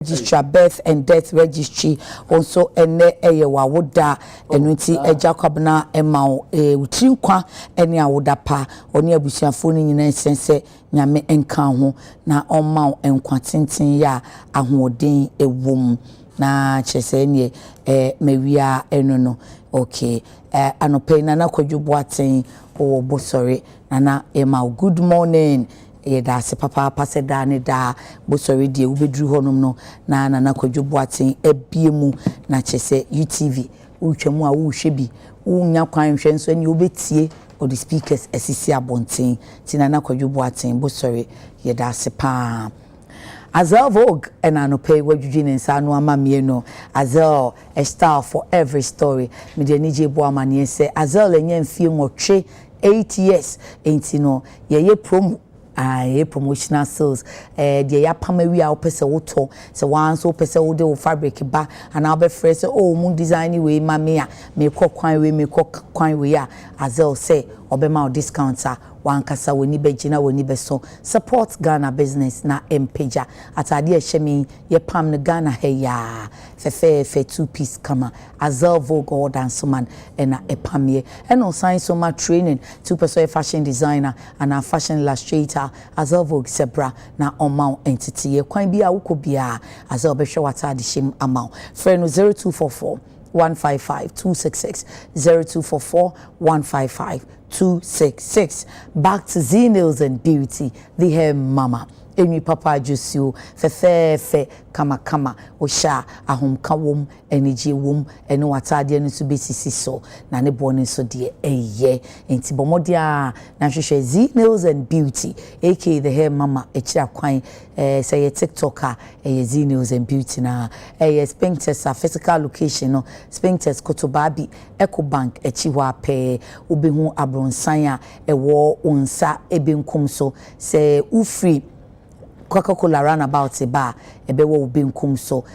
Register birth and death registry also ene eyewa woda enunti Jacob na ema utinkwa ene awoda pa oni abusiafo ni nyina sense nyame enka ho na omma enkwa tenten ya ahoden ewom na chese ne mewia eno no okay anope na kwadwo aten o bosore na ema good morning da se papa se da ne da bo sorry die wo bedru honum no na kwadwo aten ebiemu na chese UTV utwemu a wo hwe bi wo nya kwan hwe nso ne obetie or the speakers esisi abonten ti na kwadwo aten bo sorry ye da se pa Azel Vogue and anope wadwudwi ne nsa no amamie no Azel a star for every story me de nije bo amane se Azel enye mfie nwotwe 8 years enti no ye promo promotional sales de ya pamawi a opese woto se wan so opese wo de wo fabric ba ana be fresh oh mu design we ma me a me kokwan we a Azel say obema discounter wan kasa woni begina woni beso support Ghana business na empeja atade ehemi ye pam ne Ghana heya fe 2-piece kama Azel Vogue or dance man na epamie and on science so much training 2% fashion designer and a fashion illustrator Azel Vogue Sebra na omount entity ye kwan bia wukobia Azel be hwe watade shim amount friend 0244 155 266 0244 155 266. Back to Z Nails and Beauty, the hair mama. Eni papa jusio fe kama osha ahom kawom energy wom eno watade no so besisi so na ne bone so de eye enti bomodia na hwehwe Z Nails and Beauty aka the hair mama ekira kwan say TikToker Z Nails and Beauty na Spintex a physical location no Spintex Kotobabi Ecobank echiwa pe obehu abronsan a ewo onsa ebenkum so say ufree Coca-Cola runabout ba ebewo benkum so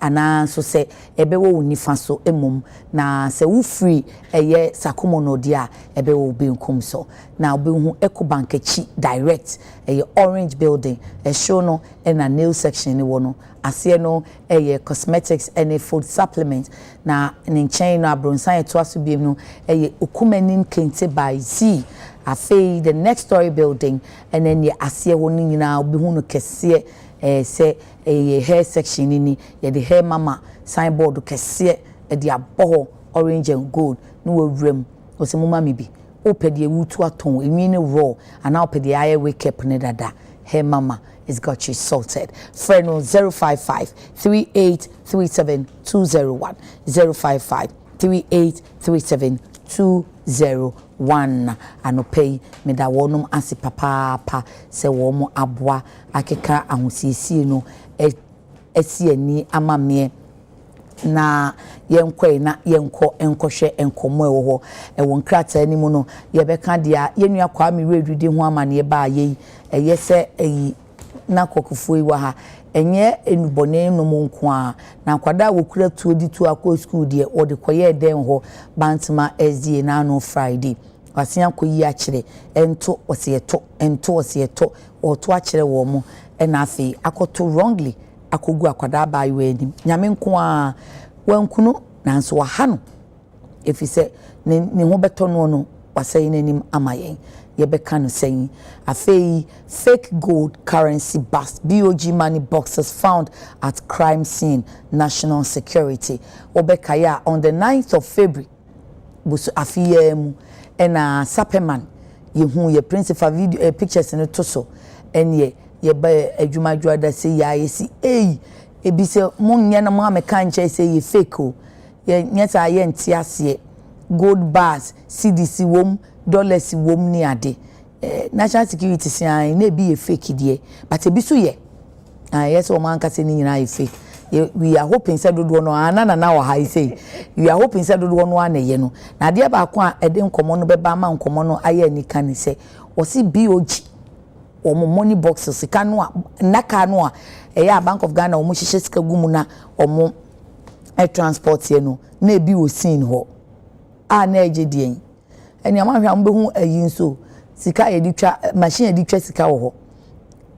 ana so se ebewo nifa so emom na se wo free eye sakumo no dia ebewo benkum so na obehu Ecobank echi direct eye orange building show no na nail section ni wo no ase no eye cosmetics and food supplement na nchen no abronsan to aso biem no eye okumanin kente by Z afei the next story building and then ye ase wo ni nyina obehu no kese say a hair section ni ye the hair mama signboard kese de abo orange and gold no wurem o se mama mi bi o pede wutu aton emi ne raw and now pede aye wake up ne dada hair mama is got you sorted. Friend 055 3837 201 055 3837 201 anope me da wonum ase papa se wo mo aboa akeka ahosiesie no esi ani amame na yenkwe na yenko enkohwe enkomo ewo ho ewo nkrata ani mu no ye beka dia yenua kwa me redudi ho amane ba ye eyese eyi na kokofo yi wa ha enye enubone no monko a na kwada wokura tuo di tuo akọ school de o de koye den ho bantama SDA na no Friday wasia koyi a kire ento oseyeto o to a kire wo mo na afi akoto wrongly akogu akwada ba yi wani nyame nko a wankunu nanso wa ha no efise ne ho beto no wasai nanim amayen yebeka no saying afei fake gold currency bust BOG money boxes found at crime scene national security obeka ya on the 9th of February busu afiyemu ena Sapeman yehu ye principal video pictures no to so enye ye ba adwumadwa da say ya yesi ebi se munye na mo ameka nche say ye fake o ye nyeta ye ntiase gold bars CDC wom dollars wom ni ade national security say na be a fake die but e bi so ye yes o man ka say ni nyina e fake we are hoping say dodo no anana na wa high say we are hoping say dodo no anaye no na de ba ko a ede nkomo no be ba ma nkomo no aye ni kan say o si BOG o mo money boxes sika no a naka no a eya Bank of Ghana o mo hihye sika gumu na o mo transport ye no na e bi o scene ho a na eje die eni amahwa mbehu ayi nso sika ye di twa machine ye di twa sika wo ho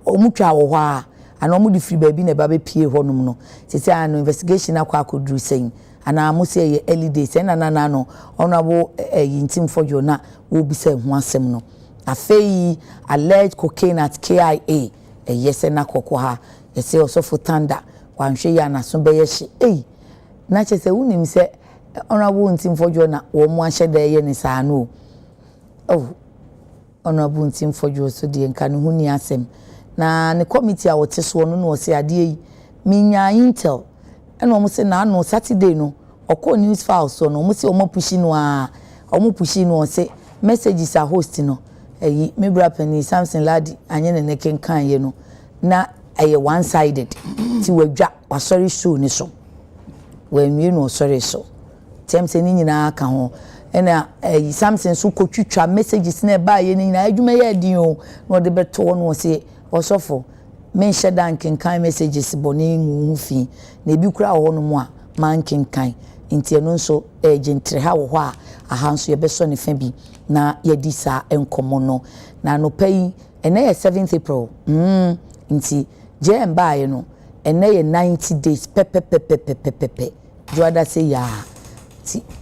o mu twa wo ho a ana omo di free baby na ba be pie honum no tete an investigation akwa akoduru sen ana mo say ye early days na no honorable yintim fojo na wo bi say ho asem no afei alleged cocaine at KIA yes na kokko ha yes also for tanda wanhwe ya na so be ye hye na che say unim say honorable yintim fojo na wo mo ahye da ye ni sa no honorable yintim fojo so de nka no hu ni asem na ne committee a wote so no no say ade yi minya intel eno mo say na no Saturday no oko news file so no mo say o mo pushi no say messages are host no me brapani Samson Ladi anye ne kenkan ye no na one sided ti wadwa wasori show ni so when you know sorry so tem say ni nyina aka ho ena Samson so kotwitwa messages na ba ye ni nyina adwuma ye din o no de beto no say osofo men shedan kenkan messages boni hu fi na ebi kura ho no mo a man kenkan nti eno nso gentre ha wo ho a aha nso ye beso ne fa bi na ye di sa enkomo no na no pay ene ye 7th April nti je mba ye no ene ye 90 days pepe joada say ya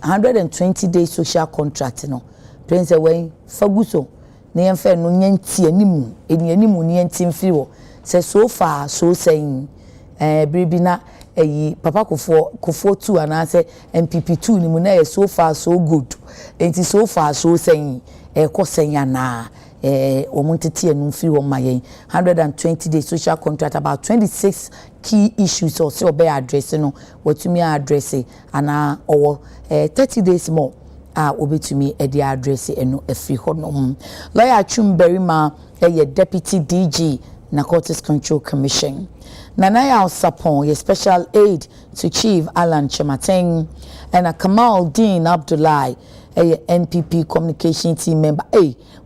120 days social contract no prince wey faguso na ye mfa no nyanti animu enianimu ne yanti mfiri wo say so far so saying bribi na papa kofo 2 and say MPP 2 ni mu na so far so good enti so far so saying kosenya na omuntete anu free wo mayen 120 days social contract about 26 key issues or so be address no watumi address ana owo 30 days more obetumi e dey address eno free honom lawyer Chumberima deputy DG Narcotics Control Commission. Nanaya Sapon, your special aid to Chief Alan Chemateng, and a Kamal Dean Abdullahi, a NPP communication team member.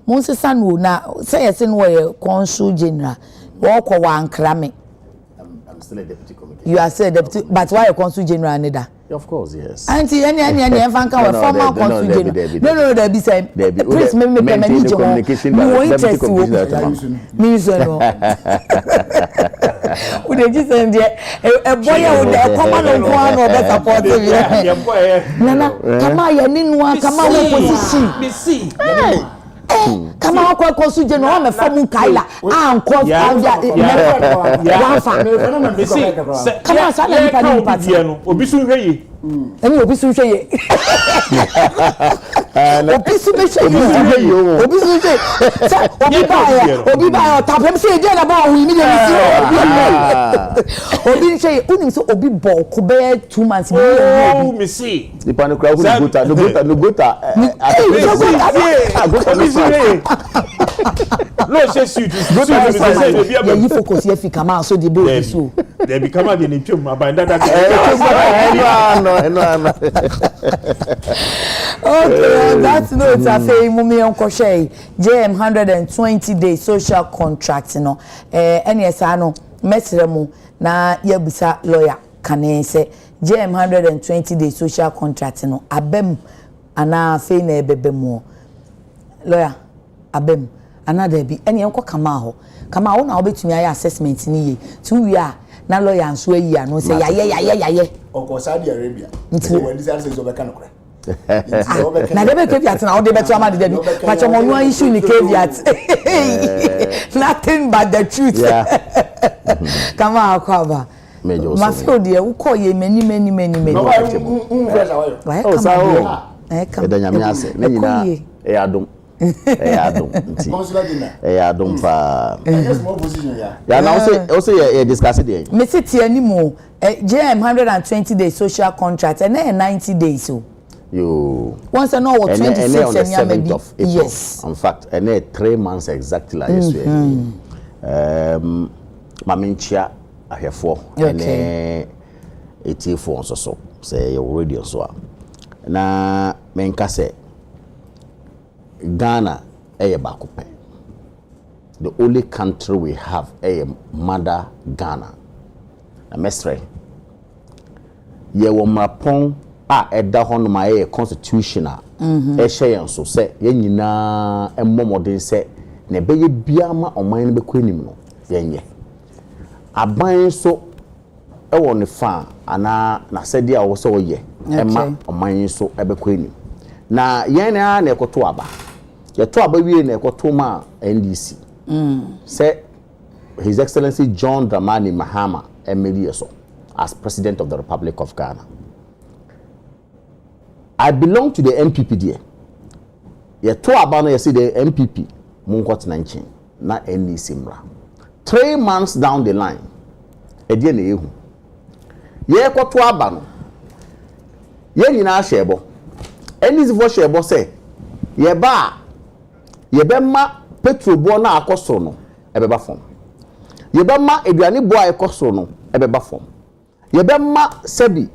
Moses Sanwu na say a sin way consul general. Walk one krame. I'm still a deputy communication. You are still a deputy, but why a consul general neither? Of course, yes. Auntie, any former consul general. No, there be say. Please make me communication. You want to me no. We dey just send there a boy with the command on no better support you. Nana, come on, you need one, come on, position. Me see. Come on, consul general, I'm a former Kaila. I'm called Me see. Come on, silent party. Obisu hweye. Emi obisu hweye. Obisu hweye. Obisu hweye. Obi ba tapem say dey na ba we me Obi hweye, unim so obi bo ko be 2 months. Oh, me see. The panic crowd no gota. No say suit. Go to say dey you focus here fi come so dey bo so. They become a in chum about that. Okay, that's no it's a say mummy uncle Shay. JM 120 day social contract no. Any no mesremu na yebusa lawyer kane say JM 120 day social contract no abem ana fe na ebebemu lawyer abem ana there be any uncle kama ho na obetumi aye assessment ni ye 2 year na lawyer nso ayi ano say yaye oko Saudi Arabia nti when this answer is obeka nokra na debe caveat na ode beto ama de pacho mo no issue ni caveat nothing but the truth kama akwaba mafio de ukọ ye many oh sao edanyame ase na nyina adom adom nti adom pa ya na also you discuss it me sit animu JM 120 day social contract and 90 days so you once no 26 and ya maybe yes in fact and 3 months exactly like yes maminchia ahefo and 84 so say your radio so na menka say Ghana bakupe. The only country we have mother Ghana. Na mestre. Ye wo mapon eda hono ma constitutional. Ehye so say ye nyina mmomodin say na beye biama oman no bekwanim no yenye. aban so ewo ne fa ana na sede a wo so ye ema oman so ebekọ eni na yen na ekoto aba ye to aba wie na ekoto ma NDC say His Excellency John Dramani Mahama Emelie as President of the Republic of Ghana. I belong to the MPP there. Ye to aba na ye see the MPP munkot 19 na NDC mra 3 months down the line edie na ehu ye ekoto aba no ye nyina shebo NDC for shebo say ye ba ye be ma petrol bo na akoso no ebeba fom ye be ma eduane bo a ekoso no ebeba fom ye be ma sebi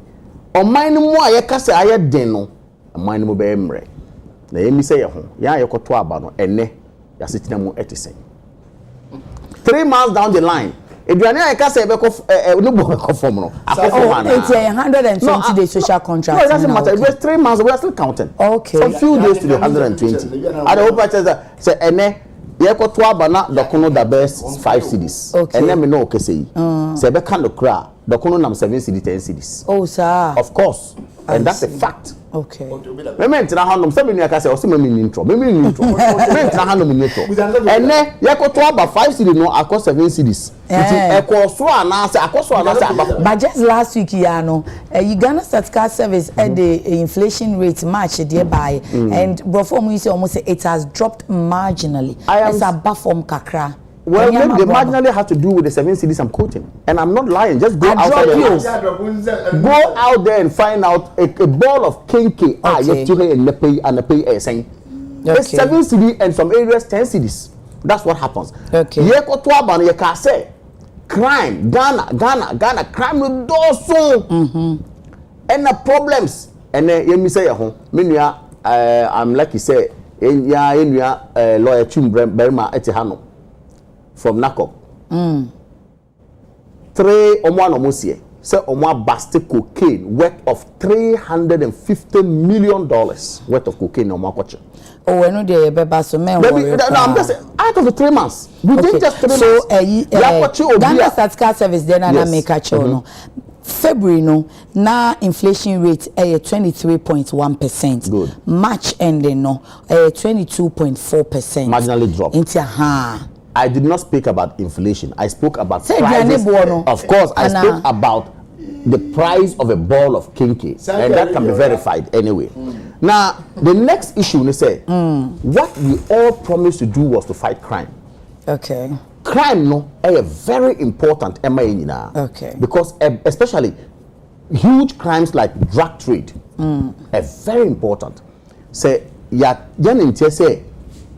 oman no mu a ye kase aye den no oman no mu be emre na ye mi say ye ho ya ye koto aba no enne ya sitina mu etisen 3 months down the line eduane a ye kase ebeko no bo ko fom no akofo man it's 120 day social contract. No, it doesn't matter. It was 3 months. We are still counting. Okay. Some few days to the 120. I hope I say ene ye ko to aba na dokono da best 5 cedis. Ene me no okese yi. Say be kan do kra dokono nam 7 cedis 10 cedis. Oh sir. Of course. And that's a fact. Okay. Me mentina handom se me nua ka say o se me ni intro. Me ni intro. Me mentina handom ni intro. Ene ye ko to aba 5 cedis no akọ 7 cedis. It so anase akoso anase aba. But just last week ya no Uganda Statistical Service at the inflation rate match thereby and Broform you say almost say it has dropped marginally. It's above from kakra. Well, they marginally have to do with the 7 cedis I'm quoting. And I'm not lying. Just go out there. Go out there and find out a ball of kinky. You pay and pay a saying. It's 7 cedis and some areas 10 cedis. That's what happens. Okay. Ye ko to aba ye ka say crime Ghana crime no do so. And the problems and then you say ho me nua I'm like you say ya nua lawyer Chumbrem Berma etihano from Nakop. 3 or 1 omosie say omo basti cocaine worth of $350 million worth of cocaine omo akoche. Oh, we know the beba so men worry. No, I'm just saying, out of the 3 months. We did just 3 months. So, Ghana Statistical Service then and make a no. February no, now inflation rate 23.1%. Good. March ending no, 22.4%. Marginally drop. Into I did not speak about inflation. I spoke about prices. Of course, I spoke about the price of a ball of kinky, and that can be verified anyway. Now, the next issue, they say, what we all promised to do was to fight crime. Okay. Crime, no, is very important. Okay. Because especially huge crimes like drug trade are very important. Say, say,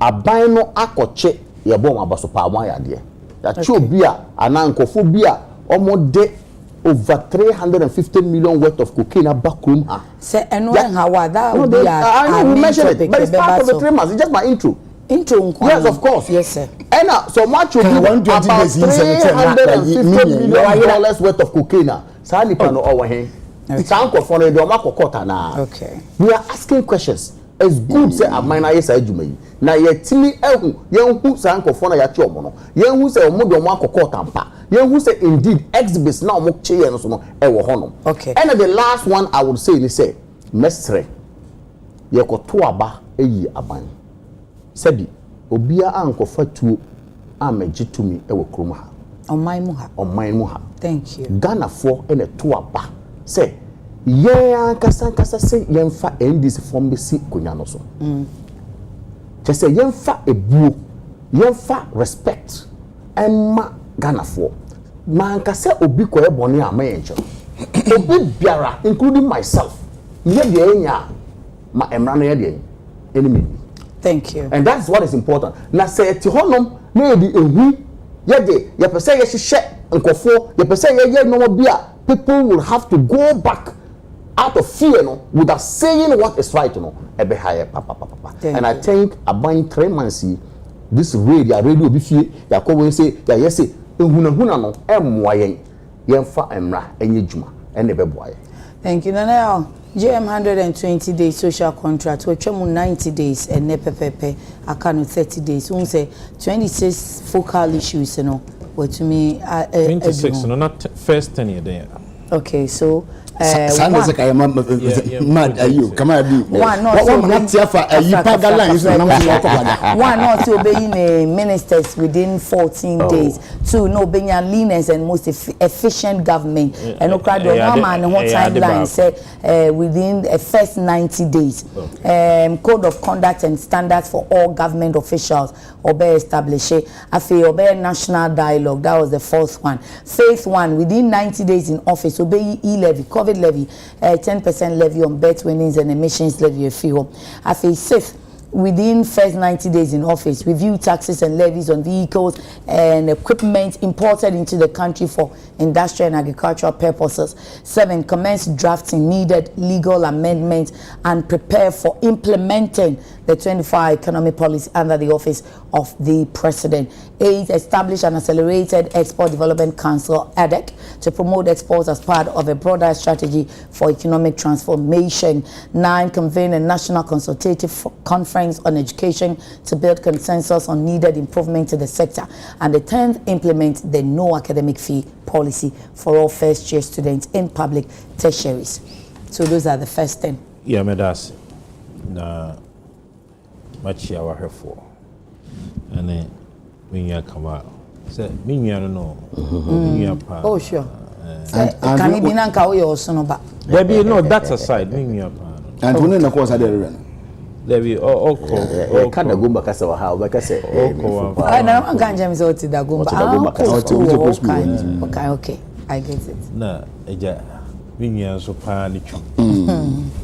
abino akoche yabom abasopa amaya ya chobia anankophobia omode over $350 million worth of cocaine a backroom. Say, and when that would be I know we mentioned it, but it's part of the 3 months. It's just my intro. Yes, of course. Yes, sir. And so much will be about $350 million worth of cocaine. Sani pano over here. Okay. We are asking questions. It's good say a minor yes adwuma na yetimi ehu yenhu sankofo na yache omo no yenhu say omo de omo akokọ tampa yenhu say indeed exhibits na omo che ye no so no e wo ho no. Okay. And the last one I would say ni say mestre ye koto aba eyi aban sabi obia ankofa tuo amagitumi e wo krom ha oman mu ha. Thank you. Ghana for ene to aba say yeah, kasa say yemfa NDC form be si konya no so. Just say yemfa ebuo, yemfa respect, emma Ghana for. Man kasa obi ko e boni ama yencho. Obi biara, including myself. Ye de enya ma emra no ye de enemy. Thank you. And that's what is important. Na say ti honom na ye di ehu ye de ye pese ye hye nkofo, ye pese ye no bia people will have to go back out of fear, no, without saying what is right, no, ebe higher, papa. And I think about 3 months, this radio will be fear. Ya come say, ya yes, huna no, emwaye, yemfa emra, enye juma, ene beboye. Thank you, Nana. JM 120 days social contract, which 90 days and nepepepe, I can 30 days. We say 26 focal issues, you know. what to me 26 no not first 10 year there. Okay, so Sanda saka ya mad ayu kama bi one not tiafa ayi paga line is na mo one not to obey ministers within 14 days. Two, no being leanest and most efficient government. And no crowd one man one timeline say within the first 90 days. Code of conduct and standards for all government officials obey established. Afi obey national dialogue. That was the fourth one. Fifth one, within 90 days in office obey e-levy, COVID levy, 10% levy on bet winnings and emissions levy a fee. Afi sixth, within first 90 days in office, review taxes and levies on vehicles and equipment imported into the country for industrial and agricultural purposes. 7, commence drafting needed legal amendments and prepare for implementing the 24-hour economic policy under the office of the president. 8, establish an accelerated export development council, ADEC, to promote exports as part of a broader strategy for economic transformation. 9, convene a national consultative conference on education to build consensus on needed improvement to the sector. And the 10th, implement the no academic fee policy for all first-year students in public tertiaries. So those are the first 10. Yeah, me that's na much our here for. And then when you come out, say me no. Oh sure. Can it be nanka o your son ba? There be no that's aside me and when na course there there be Can the Gumba Casa or how, like I say, I don't can James out to the Gumba. Okay, I get it. Na eja minya so pa ni twu.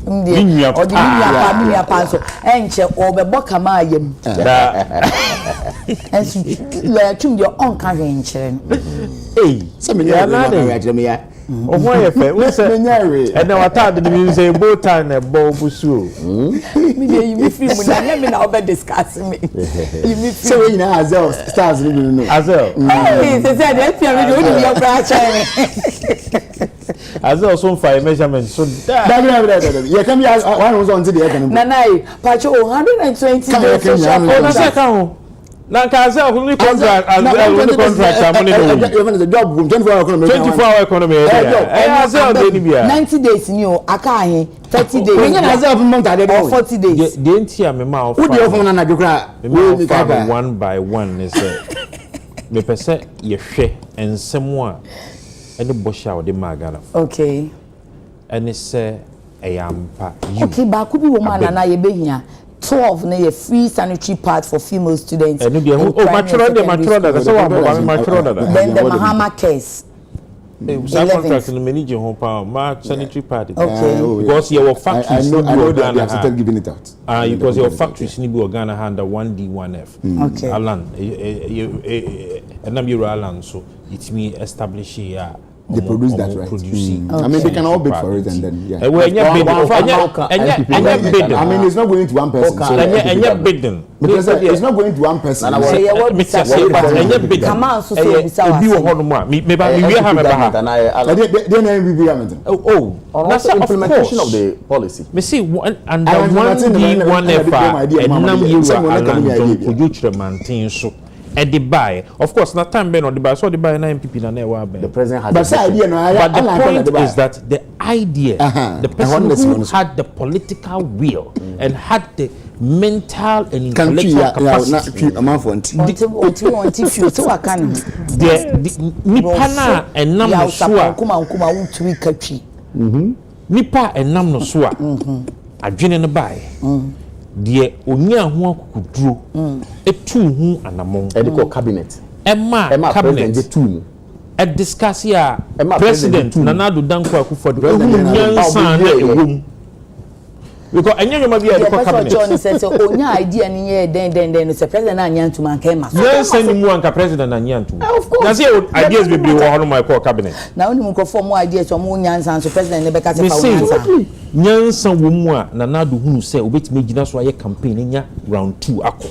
Minya o di minya pa so enche obebo kama ayem. Da Ensu la twum your on ka hwenkyere no. Eh, se me ya na me ya o mo ye fe we say and na wata de me say both time na bo busu. Me dey you feel me na me na obe discuss me. You me so we na Azel stars no. Azel. Hey, say dey fear me do your branch. Azel so fire measurement so da. You can be one was on to the economy. Nanai, Pacho 120 days social contract. Na Azel only contract as only contract am money no. Even the job 24-hour economy. 24-hour economy. Azel dey ni bia. 90 days ni o aka ahin 30 days. When you Azel month ade or 40 days. The entia me ma of. Who dey offer na adwokra? We ka one by one is me pese ye hwe ensem a ene bosha o de magana. Okay. Ene se eyampa. Okay, ba ku bi wo ma na ye behia. 12 na ye free sanitary pads for female students. Ene de mature da so wa ba mature da. Then the Mahama case. Some contracts in many home power ma sanitary pad. Okay. Because your factories I know they have started giving it out. Because your factories need to Ghana under 1D 1F. Okay. Alan you Alan so it me establish here. They produce that, right? Producing. I mean, they can all bid for it and then, yeah. I mean, it's not going to one person. And you're bidding. Because it's not going to one person. That's the implementation of the policy. Me see, and one Dubai, of course, not time ben or Dubai, so Dubai na MPP na never ben. The president had but the point is that the idea, the person who had the political will and had the mental and intellectual capacity. The Nipana and Nam Nipa and Nam no Sua. Adwene no bae. Die onya ho akukuduro etu hu anamon ediko cabinet emma cabinet tu e discuss ya president Nanado Danko Akufo-Addo nyansa na ewom because anya nyoma bi ediko cabinet John said so onya idea ni ye den so president na nyantuma anka ma nyansa ni mu anka president na nyantuma na say ideas be wo hono my core cabinet na oni mu nkofo mu ideas so mu nyansa so president ne beka se fa nyansa nyansa wo mu a Nanado hunu say obetime gina so aye campaign nya round 2 akọ.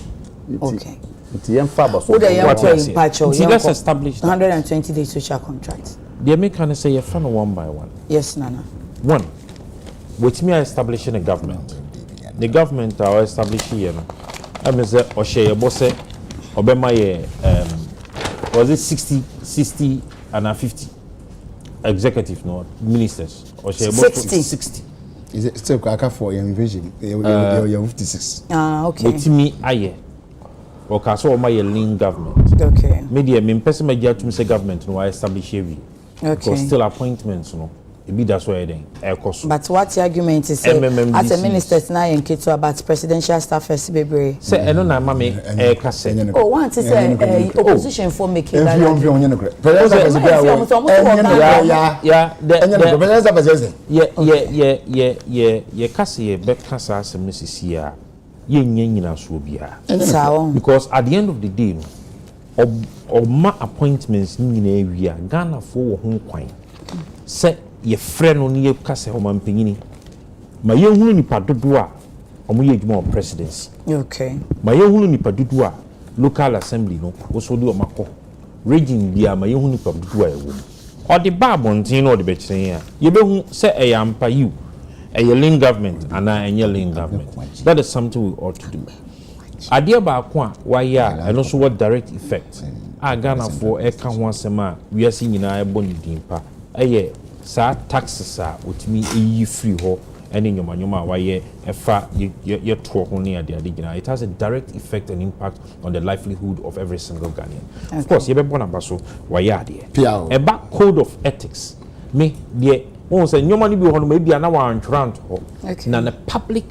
Okay. It's young Faba. What are you playing, Pacho? Let's establish 120 day social contract. The American say you fan one by one. Yes, Nana. One, with me establishing a government. The government are establishing here. I mean, or share boss, obema ye was it 60 and 50 executive no ministers or 60 is it still aka for your invasion you're 56 okay with me aye or kaso o my lean government okay media me person me to say government no I establish here okay because still appointments no it be that's why then but what the argument is as a minister now in Keto about presidential staff bebre say eno na mama ka say oh want to say opposition for making that yeah ka say be ka say asem sisi a ye nyina so bia because at the end of the day no ma appointments nyina awia Ghana for wo ho kwan say ye friend no ye kase ho mampanyini ma ye hunu nipa dodo a omo ye adwuma of presidency okay ma ye hunu nipa dodo a local assembly no wo so de o makọ region bia ma ye hunu nipa dodo a ewo o de ba bontin no o de be kire a ye be hu se e yampa you e ye link government ana enye link government that is something we ought to do adia ba ko a wa ya eno so what direct effect a Ghana for e ka ho asema wi ase nyina e bo ni dimpa eye sa taxes a otimi eyi free ho ene nyoma waye efa ye to ho ne ade gina it has a direct effect and impact on the livelihood of every single Ghanaian okay. Of course ye be born abaso waye ade e ba code of ethics me de won say nyoma ni bi ho no ma bia na wa antwrant ho na the public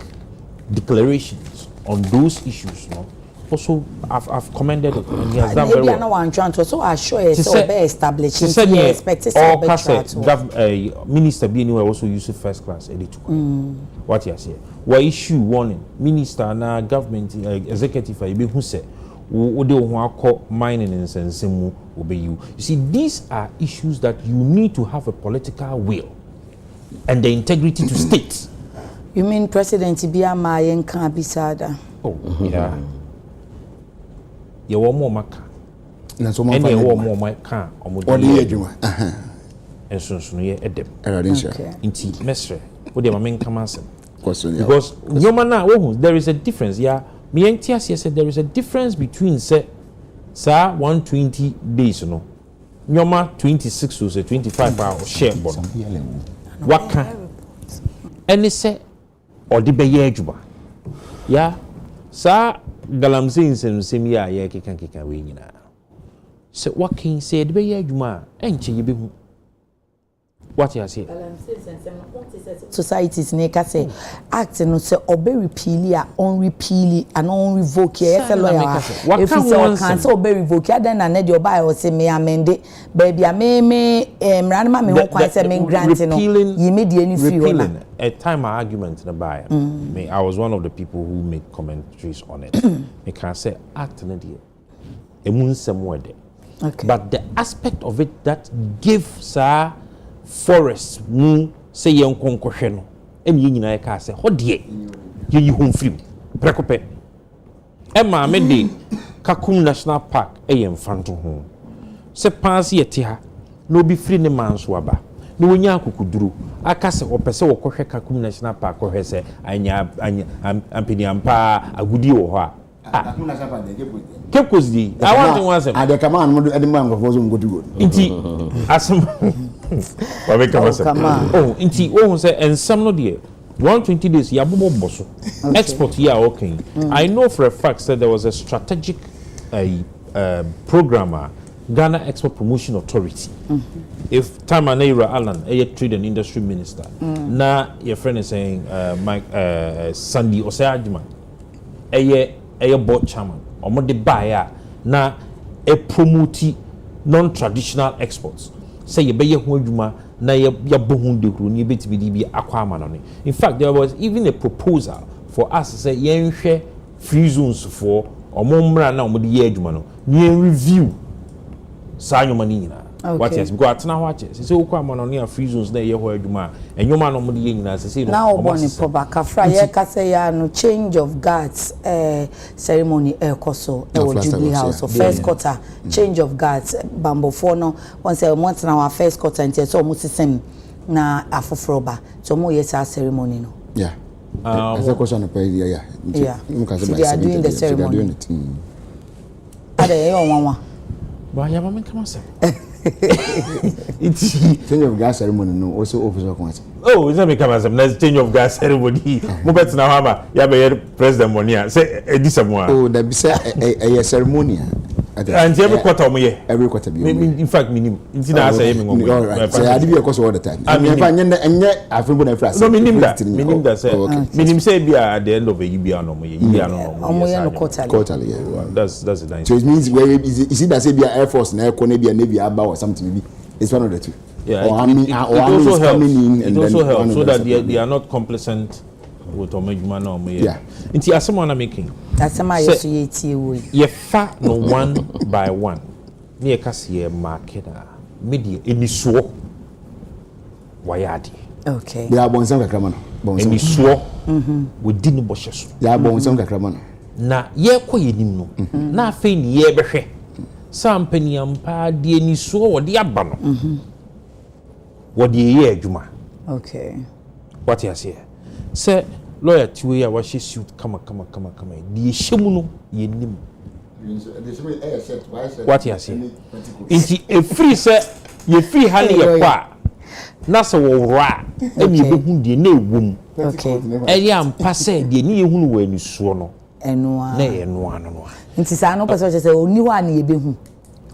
declarations on those issues no also I've commended it and he has done very well. No one trying to so assure is so be established. He expected all minister be anywhere also use first class edit. What you say? What issue warning minister na government executive be who say wo de ho akọ mining and sensemu obey you. You see these are issues that you need to have a political will and the integrity to state. You mean President Ibiama yenka bisada? Oh yeah. Ye wo mo maka na so mo fa ye wo mo maka omodi adwuma ensunsun ye edem okay inti mesre wo de ma men kama asem question because nyoma na wo there is a difference yeah me enti ase say there is a difference between say 120 days no nyoma 26 to say 25 hours share bon waka eni say odi be ye adwuma yeah sa galamse nsem ya ye keka we nyina se wakin se de be ye adwuma enche ye be hu what you say societies ne ka say act no say obe repeal a on repeal and on revoke ye say lawyer if you say can say obe revoke then na de oba o say me amende baby me mran ma me ho kwan say me grant no ye me de any free one a time argument in the buyer me I was one of the people who made commentaries on it me can say act na de emunsem wede okay but the aspect of it that give sir forest mu say yen konkohwe no eni nyina ye ka say ho de ye home film prekope e ma me de Kakum National Park e ye mfanto ho se pansi ye ti ha no bi free ne manso aba no wonya akukuduru aka se opese wo kohwe Kakum National Park kohwe se anya ampini ampa agudi wo ho a Kakum National Park de kekozdi I want to answer Adekye man mo de man go zo ngodu go inti asem wa be kama se oh inti wo say ensam no de 120 days ya bobo boso export here okay I know for a fact that there was a strategic programmer Ghana Export Promotion Authority if Tamanera Alan a trade and industry minister na your friend is saying Mike Sandy Osayajima a board chairman omo de buyer na a promote non-traditional exports say ye be ye ho adwuma na ye bohun de kro ni betimi di bi akwa amano ne in fact there was even a proposal for us to say yen hwe free zones for omo mra na omo de ye adwuma no ni review sa nyoma ni nyina what yes because atena ho ache say okwa amano ne free zones na ye ho adwuma enyoma no omo de ye nyina say na oboni probaka fra ye ka say ya no change of guards ceremony koso e wo Jubilee House of first quarter change of guards bambo for no once a month na our first quarter until so mo sisem na afofroba so mo yes ceremony no yeah as a question of yeah they are doing the ceremony ade ye onwa But I am come myself. It's change of gas ceremony no also officer come. oh, it's not me come myself. Let's change of gas ceremony. Mobet na hama. Ya be president money. Say this one. Oh, that be say a ceremony. And every quarter mo ye. Every quarter be. In fact, minimum. It's not say me ngo. All right. So I be all the time. I mean, enye afenbo na frasa. No, minimum that say. Minimum say be at the end of a year no mo ye. Year no mo ye. Quarterly. That's the nice. So it means where is it that say be Air Force na ko na be Navy aba or something maybe. It's one of the two. Yeah, or it also helps. It also helps so that they are not complacent with Omejuma no mo ye. Yeah. Inti asema na making. Asema yeso ye tie wo. Ye fa no one by one. Me e kase ye market media enisuo wayade. Okay. They are bonsam kakra no. Enisuo wodi ni bohye so. They are bonsam kakra no. Na ye kɔ yenim no. Na afei ni ye behwe. Sampani ampa de enisuo wode aba no. Wode ye adwuma. Okay. What you say? Say lawyer tiwe ya wahye suit kama. Die hyemu no ye nim. What you say? Inti e free say ye free hali ye kwa. Na se wo ra emi be hu die na ewom. Okay. Eri ampa say die ni ye hunu wa enisuo no. Enua. Na ye noa no. Nti sa no pese say oni ho an ye be hu.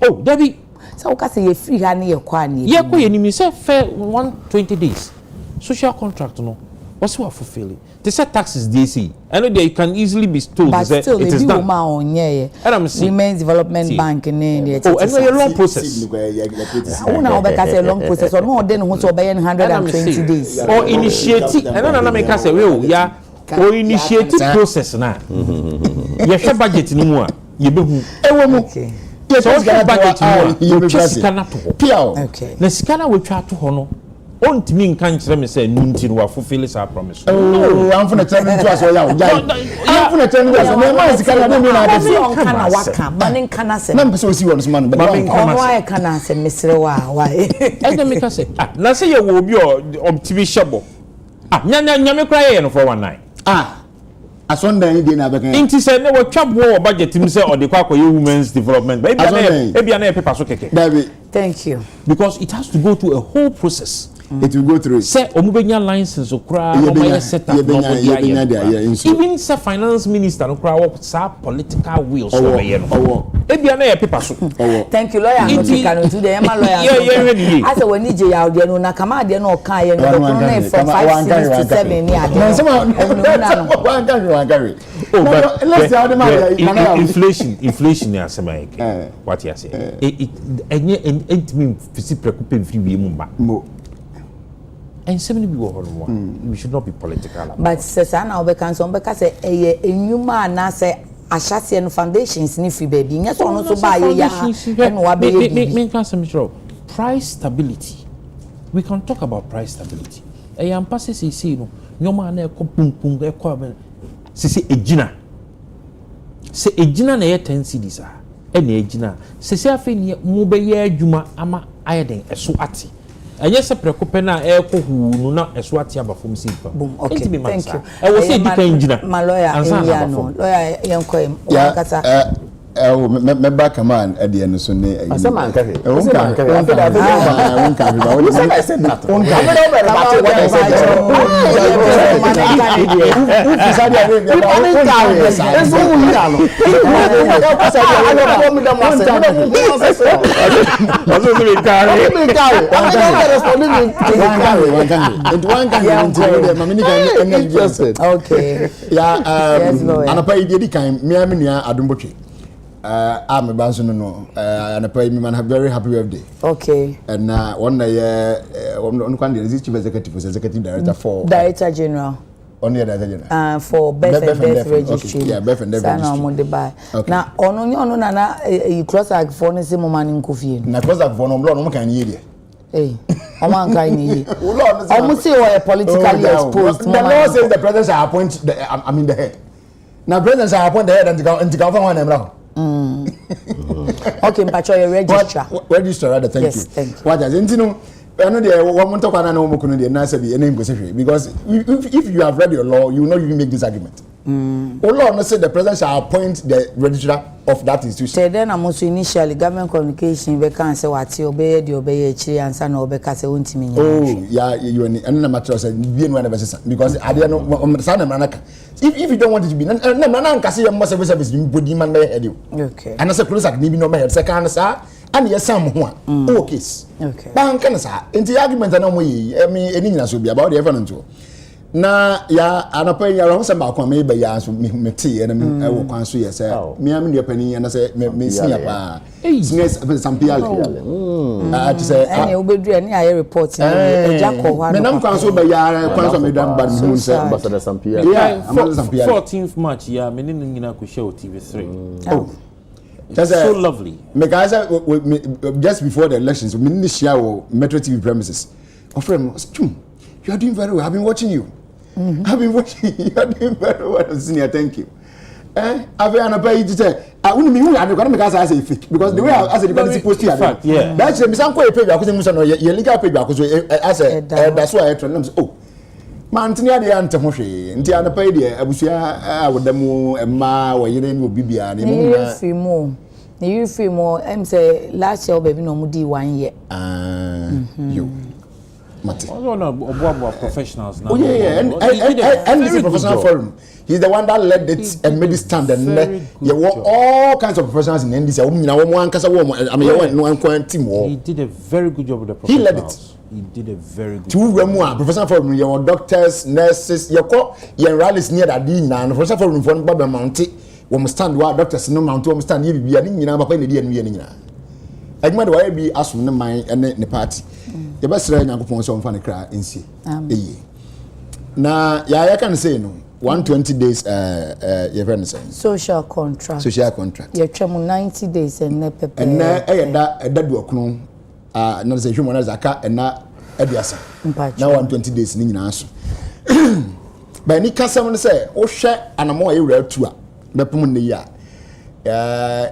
Oh, Debbie. So ka say ye free ha na ye kwa an ye. Ye kwa ye ni say fair 120 days. Social contract no. What's what fulfill it? They said taxes DC. I know that you can easily be told but that still, it is done. And I'm saying Women's Development Bank and then oh, and a long process. Oh, now because a long process or more than what's obeying 120 days. Or initiative. And then I make us say, well, yeah, or initiative process now. You have budget no more. You be okay. So budget no. You just cannot to. Okay. The scanner will try to honor. On to me can't let me say nunti wa fulfill our promise. Oh, I'm for turn into us all out. I'm for turn into us. My man is kind of on kana waka manin kana se. Na so si won so man. Why kana se mesre wa why? And then make us say ah na say you will be TV shabo. Ah nyame kra ye no for one night. Ah asondan dey na bekan. Inti say na we twabo budget him say or the kwa women's development. But e na paper so keke. David. Thank you. Because it has to go through a whole process. It will go through. Say omubenya license okra omo set up even say finance minister no kra work sa political will so be no ebia na paper so. Thank you lawyer no to can do the ema lawyer. Yeah. As when ni je ya ode no na kama ade no kan ye no na from 5 to 7 ni ade. No some one carry. Oh but let's say the inflation ya sema yake. What you say? Enye entimi fisi preoccupé free we mu ba. And seven people we should not be political. But says now we can some because a enyuma na say ashase no foundations ni free baby. Nya so no so ba ya and wa be price stability. We can talk about price stability. E yam passe say no nyoma na e ko pum e ko aben se ejina. Se ejina na ye 10 cedis a e na ejina. Se afi ni mo be ye adwuma ama ayeden eso ati. And yes, a precopena air cohu na a swati abafum simple. Boom, okay, thank you. I was saying, my lawyer, lawyer, young coin, me back a man at the end of Sunday. I said, man, carry. I said that. Okay. Yeah, I'm a banson no and I pay me man have very happy birthday. Okay. And one day on chief executive director for Director General. Only Director General. For birth and death registry. Yeah, birth and death registry. Now ono na you cross like for no same man in Kofi. Na cross like for no blood no can hear. Hey, Oman kan ni. Almost say we are politically exposed. The law says the president shall appoint the head. Now president shall appoint the head and to govern one them. Okay, but your registrar. Registrar, rather, thank you. Thank you. What does it know? I know the one talk about no more because if you have read your law, you know you make this argument. law no say the president shall appoint the registrar of that institution. Then I'm also initially government communication we can say what you obey the obey chiri answer no obeka say untimi. Oh yeah, you and na matter say be no na because I dey no say na manaka. If you don't want it to be na nka say your service you body man be head you. Okay. And say close at ni bi no be head second sa and yes sam ho a. Oh case. Okay. Ba nka na sa enti argument na mo yi eni nyina so bi about the ever no na ya anapa ya ro se ba kwa me ba ya so me tie na me wo kwan so ye se me am ne pani na se me sinya pa sines sampiale ati se ani obedu ani aye report na eja ko hwa me nam kwan so ba ya kwan so me dan ba mu se ambassador sampiale yeah 14th March ya me ne nyina ko show TV3 so lovely me guys just before the elections me ni share wo Metro TV premises ofrem you are doing very well. I've been watching you. I've been watching you. You are doing very well, senior. Thank you. I've been pay to say, I wouldn't be I'm going to make us as a fake because the way I as a dependent supposed to have. Yeah. That's the some quite pay because you legal pay because as a that's why I told them. Oh, man, Tia the answer Moshe. Tia the pay the Abusia with them ma or you didn't be behind. You feel more. I'm say last year baby no mudi 1 year. You. Professionals now. Oh yeah, and it's a professional forum. He's the one that led it and made it stand and you want all kinds of professionals in NDC. He did a very good job with the professionals. He led it. He did a very good job. Two professional forum, your doctors, nurses, your rallies near that din and professional forum for Baba Mounty. We stand where doctors no mount to stand here be any number in the end. I might well be asked from the mind and the party. The best way to put some funny cry in see. Now, yeah, I can say no. 120 days, your friend saying. Social contract. Social contract. You're 90 days and never. And that work no. Not say human as a cat and not Ediasa. Now 120 days in answer. But any customer say, oh, share and a more area tour. The Pumun the year.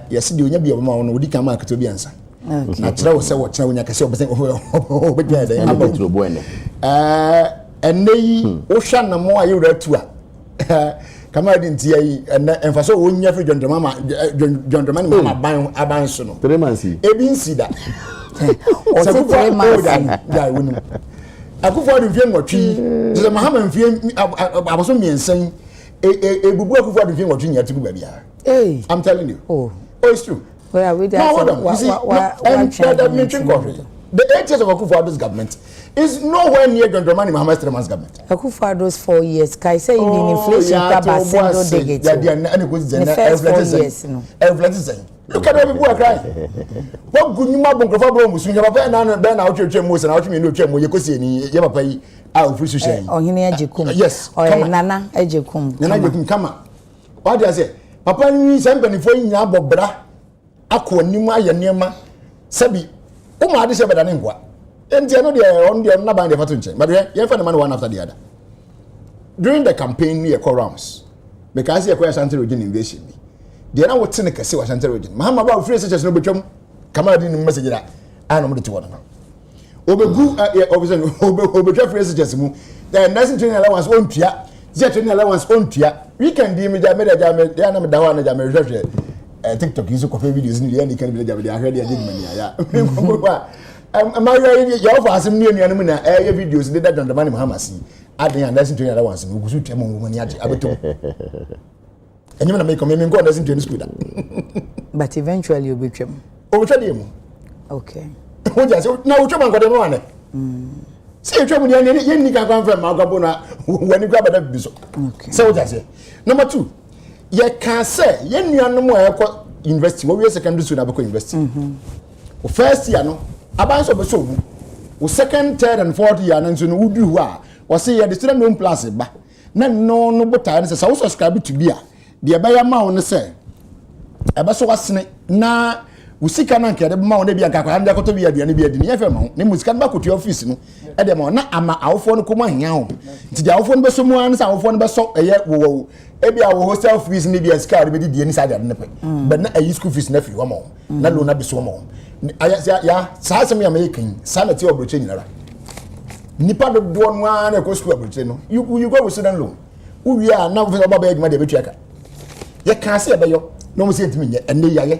Yes, you never be a woman who come back to be answer. Na tira say what when you can say oh be there and they ocean na mo ayi retu a kama didn't yi and emfaso wonya free John Dramani mama aban so no 3 months e bin see that o se 3 months ya wonu akufo de fie nwotwi je mahama mfie abaso miensan ebubu akufo de fie nwotwi nya tiku ba bia I'm telling you oh it's true. Well, we the 8 years of Akufo-Addo's government is nowhere near John Dramani Mahama's 3 months government. Akufo-Addo's 4 years. Kai say in inflation taba single digit. The first 4 years, no. Look at every boy crying. What good you mabon for bro musu ya papa na be na otwetwe mo se na otwe me no twem mo ye kosi ni ye papa yi a ofri su hyen. Ohene ajekum. Yes. Nana ajekum. Nana ajekum kama. What dey say? Papa ni se mpanifo nya bobra akọ nimu aye niema sabi o ma ade se beda ne ngwa enti no de on de na ban de fato nche but ye fa the man one after the other during the campaign near rounds because ye kwaya Ashanti region invasion bi de na wote ne kase wa Ashanti region mahama ba ofri se no betwam kama di ni message da ana mo de ti wona obegu obetwa free se mu the next training allowance on tua ze training allowance on tua weekend di me ja me da na me da wa na ja me hwehwe TikTok use coffee videos ni yani kan bi da I heard ya dig mani ya am ya offer asem ni enu mu na videos de da John Dramani Mahama si adan and listen to you once we go to tell mo mani age abeto enyi na make me go listen to school da but eventually you betwem dey mu okay o ja say na o twem anko no ane say twem ni ye ni ka kan fam agabo na wani gba bada bi so okay say o ja say number 2 ye can say ye nuanom a ekọ university wo we secondary school na be university o first year no aban so be so mu o second third and fourth year na nso no wudu hu a wo say ye the student loan plus ba na no botai say so subscribe to be a de be ya ma wo ne say e be so wasene na usika na nke de ma wo ne bia nka kwa nda koto bia aduane bia di ne yefe ma ne musika na bakotu office no e de ma na ama awofo no komo ahia ho nti de awofo no be so mu an sa awofo no be so eye wo ebi awo hostel fees ni bia sika de be di ni sa de ne pe but na ayi school fees na fi wo ma na lo na be so ma ya sa asem ya making sa na ti obroche nyinara nipa do no an e ko school obroche no you go with student loan we are now for about my debut checker. You can't say about you, no say to me, and they are.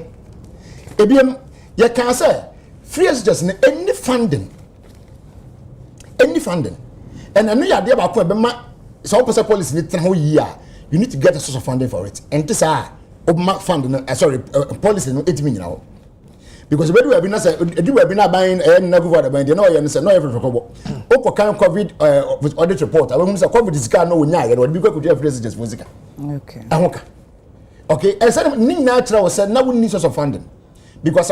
Ebium, you can't say, free as just any funding. Any funding. And I know you are there about some person policy need to year. You need to get a source of funding for it. And this are funding, policy no 8 million now. Because we have been buying and never got a buying, no, and say no every trouble. Oko can COVID with audit report. I want to say COVID is car no nya, or because could have residents music. Okay. Okay, and said natural said now we need source of funding. Because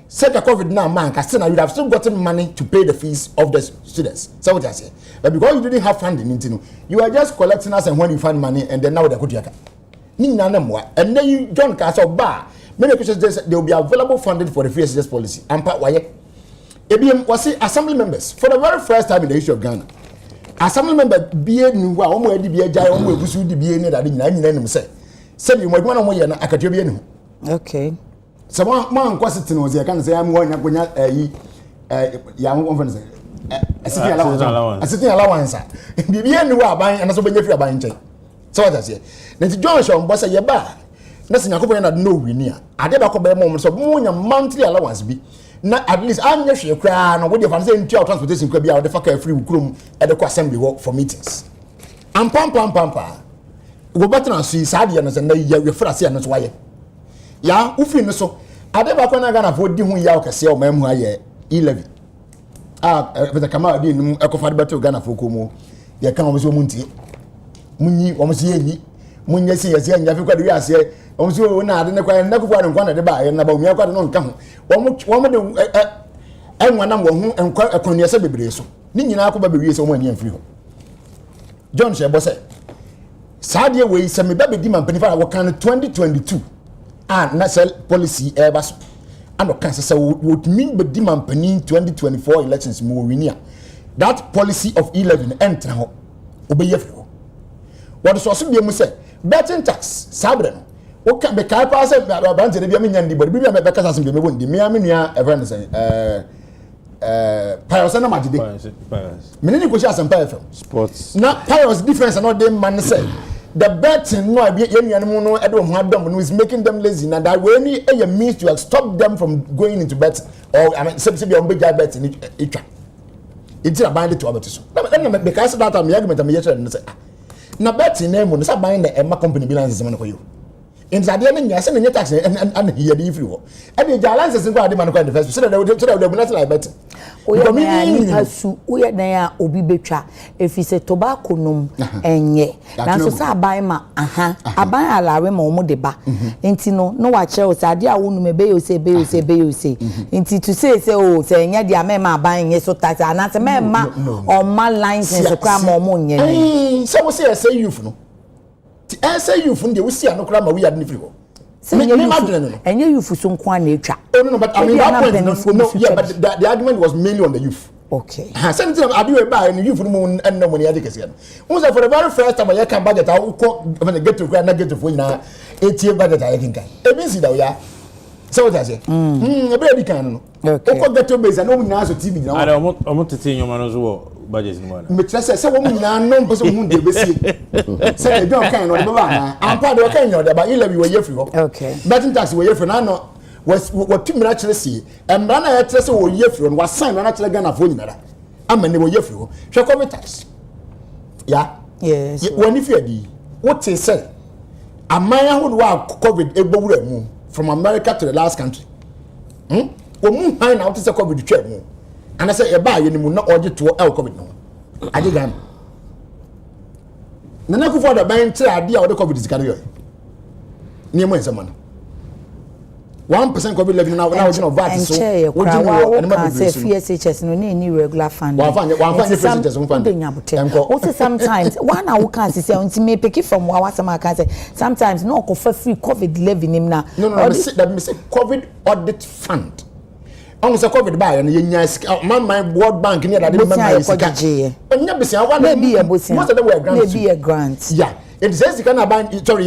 said the COVID now man, you would have still gotten money to pay the fees of the students. So what I say. But because you didn't have funding, you are just collecting us and when you find money and then now they could yaka. And then you don't cast a bar. Many questions there will be available funding for the free SGS policy. And part why ABM was assembly members for the very first time in the history of Ghana. Assembly member BA new almost the BA Jai almost the BA that didn't say. Said you might want to way and academian. Okay. So one question was I can say I'm going to young conference. A city allowance. A city allowance. BA knew buying and also when you're buying. So what I say. Then Johnson was a yaba. Nothing I could no near. I did not moments of more monthly allowance be. Not at least I'm not sure crown or what you fancy in transportation could be out the fucker free room at the assembly work for meetings. And pampa. Go back and see Sadians and you're first and that's why. Ya, who feel so? I never can afford doing Yaka sell mem who I e-levy. With the Kamar didn't echo for better Ghana for Kumu. You can't always munti. Muni, almost ye. Munya see as young Africa, we are say, almost not in the quiet, never one at the bar, and about me, I got no come. One and one number and quite a corner celebrity. Nina could be so many and free. John Shebo said, Sadia way, some baby demand penny for 2022. And national policy Airbus. And what cancer would mean but demand penny 2024 elections more near. That policy of 11 enter obey. What is also be say? Betting tax, Sabren. What can be car pass a bunch of the Biamin, but we have a better as the Miamia, events, Pyosana Magic. Many questions and Python. Sports. Not Pyos difference and not them man say. The betting no be any animal who is making them lazy, and that way any means to stop them from going into bet or I mean, simply on big bets in each. It's a bind to others. Because of that, I'm argument and say. Na betting name when start buying the Emma company balance is for you. In Zadian, yes, and your tax and here the free. And the balance is in the man the first, so they will not like betting. We are there, Obi Betra. If he said tobacco num and ye. Now, so I buy my I buy a lare more deba. Intino, no, I chose idea won't maybe say, Inti to say, oh, saying, yeah, the mamma buying yes, so that and that's a mamma or my lines and a cram or moon. So say, I say you for no. I say you from the we see no cram we had free. And you for some quite nature. Oh no, but I mean that point no, yeah, but the argument was mainly on the youth. Okay. Sometimes I do a buy and you for the moon and no money education. Was for the very first time I can budget I will get to grand get to now 8 year budget I think. It means that yeah. So what I say? A baby can. Okay. Get to base and no one has a TV now. I want to tell your man as well. Budget in one. Say woman non person who they see. Say they don't kind of the I'm part of the kind of the but 11 were for. Okay. Betting tax were for now was what 2 minutes actually see. And Brana had to say were year for was signed on actually Ghana for another. I'm a year for. Shall come tax. Yeah. Yes. When if you what they say, a man who was COVID able from America to the last country. When moon high out is a COVID trip. And I say, a buy you not order to El COVID. No, I did them. The next for the bank idea of the COVID is carried. Near me, someone 1% COVID living now, you know, VAT is so. What do you say? FSHS no any regular funding. Also, sometimes one hour can't say, until me pick it from what some can say. Sometimes no offer free COVID living him now. No, that me say COVID audit fund. Almost a COVID buy and my World Bank near that didn't maybe a grant. Yeah, it says you can buy sorry,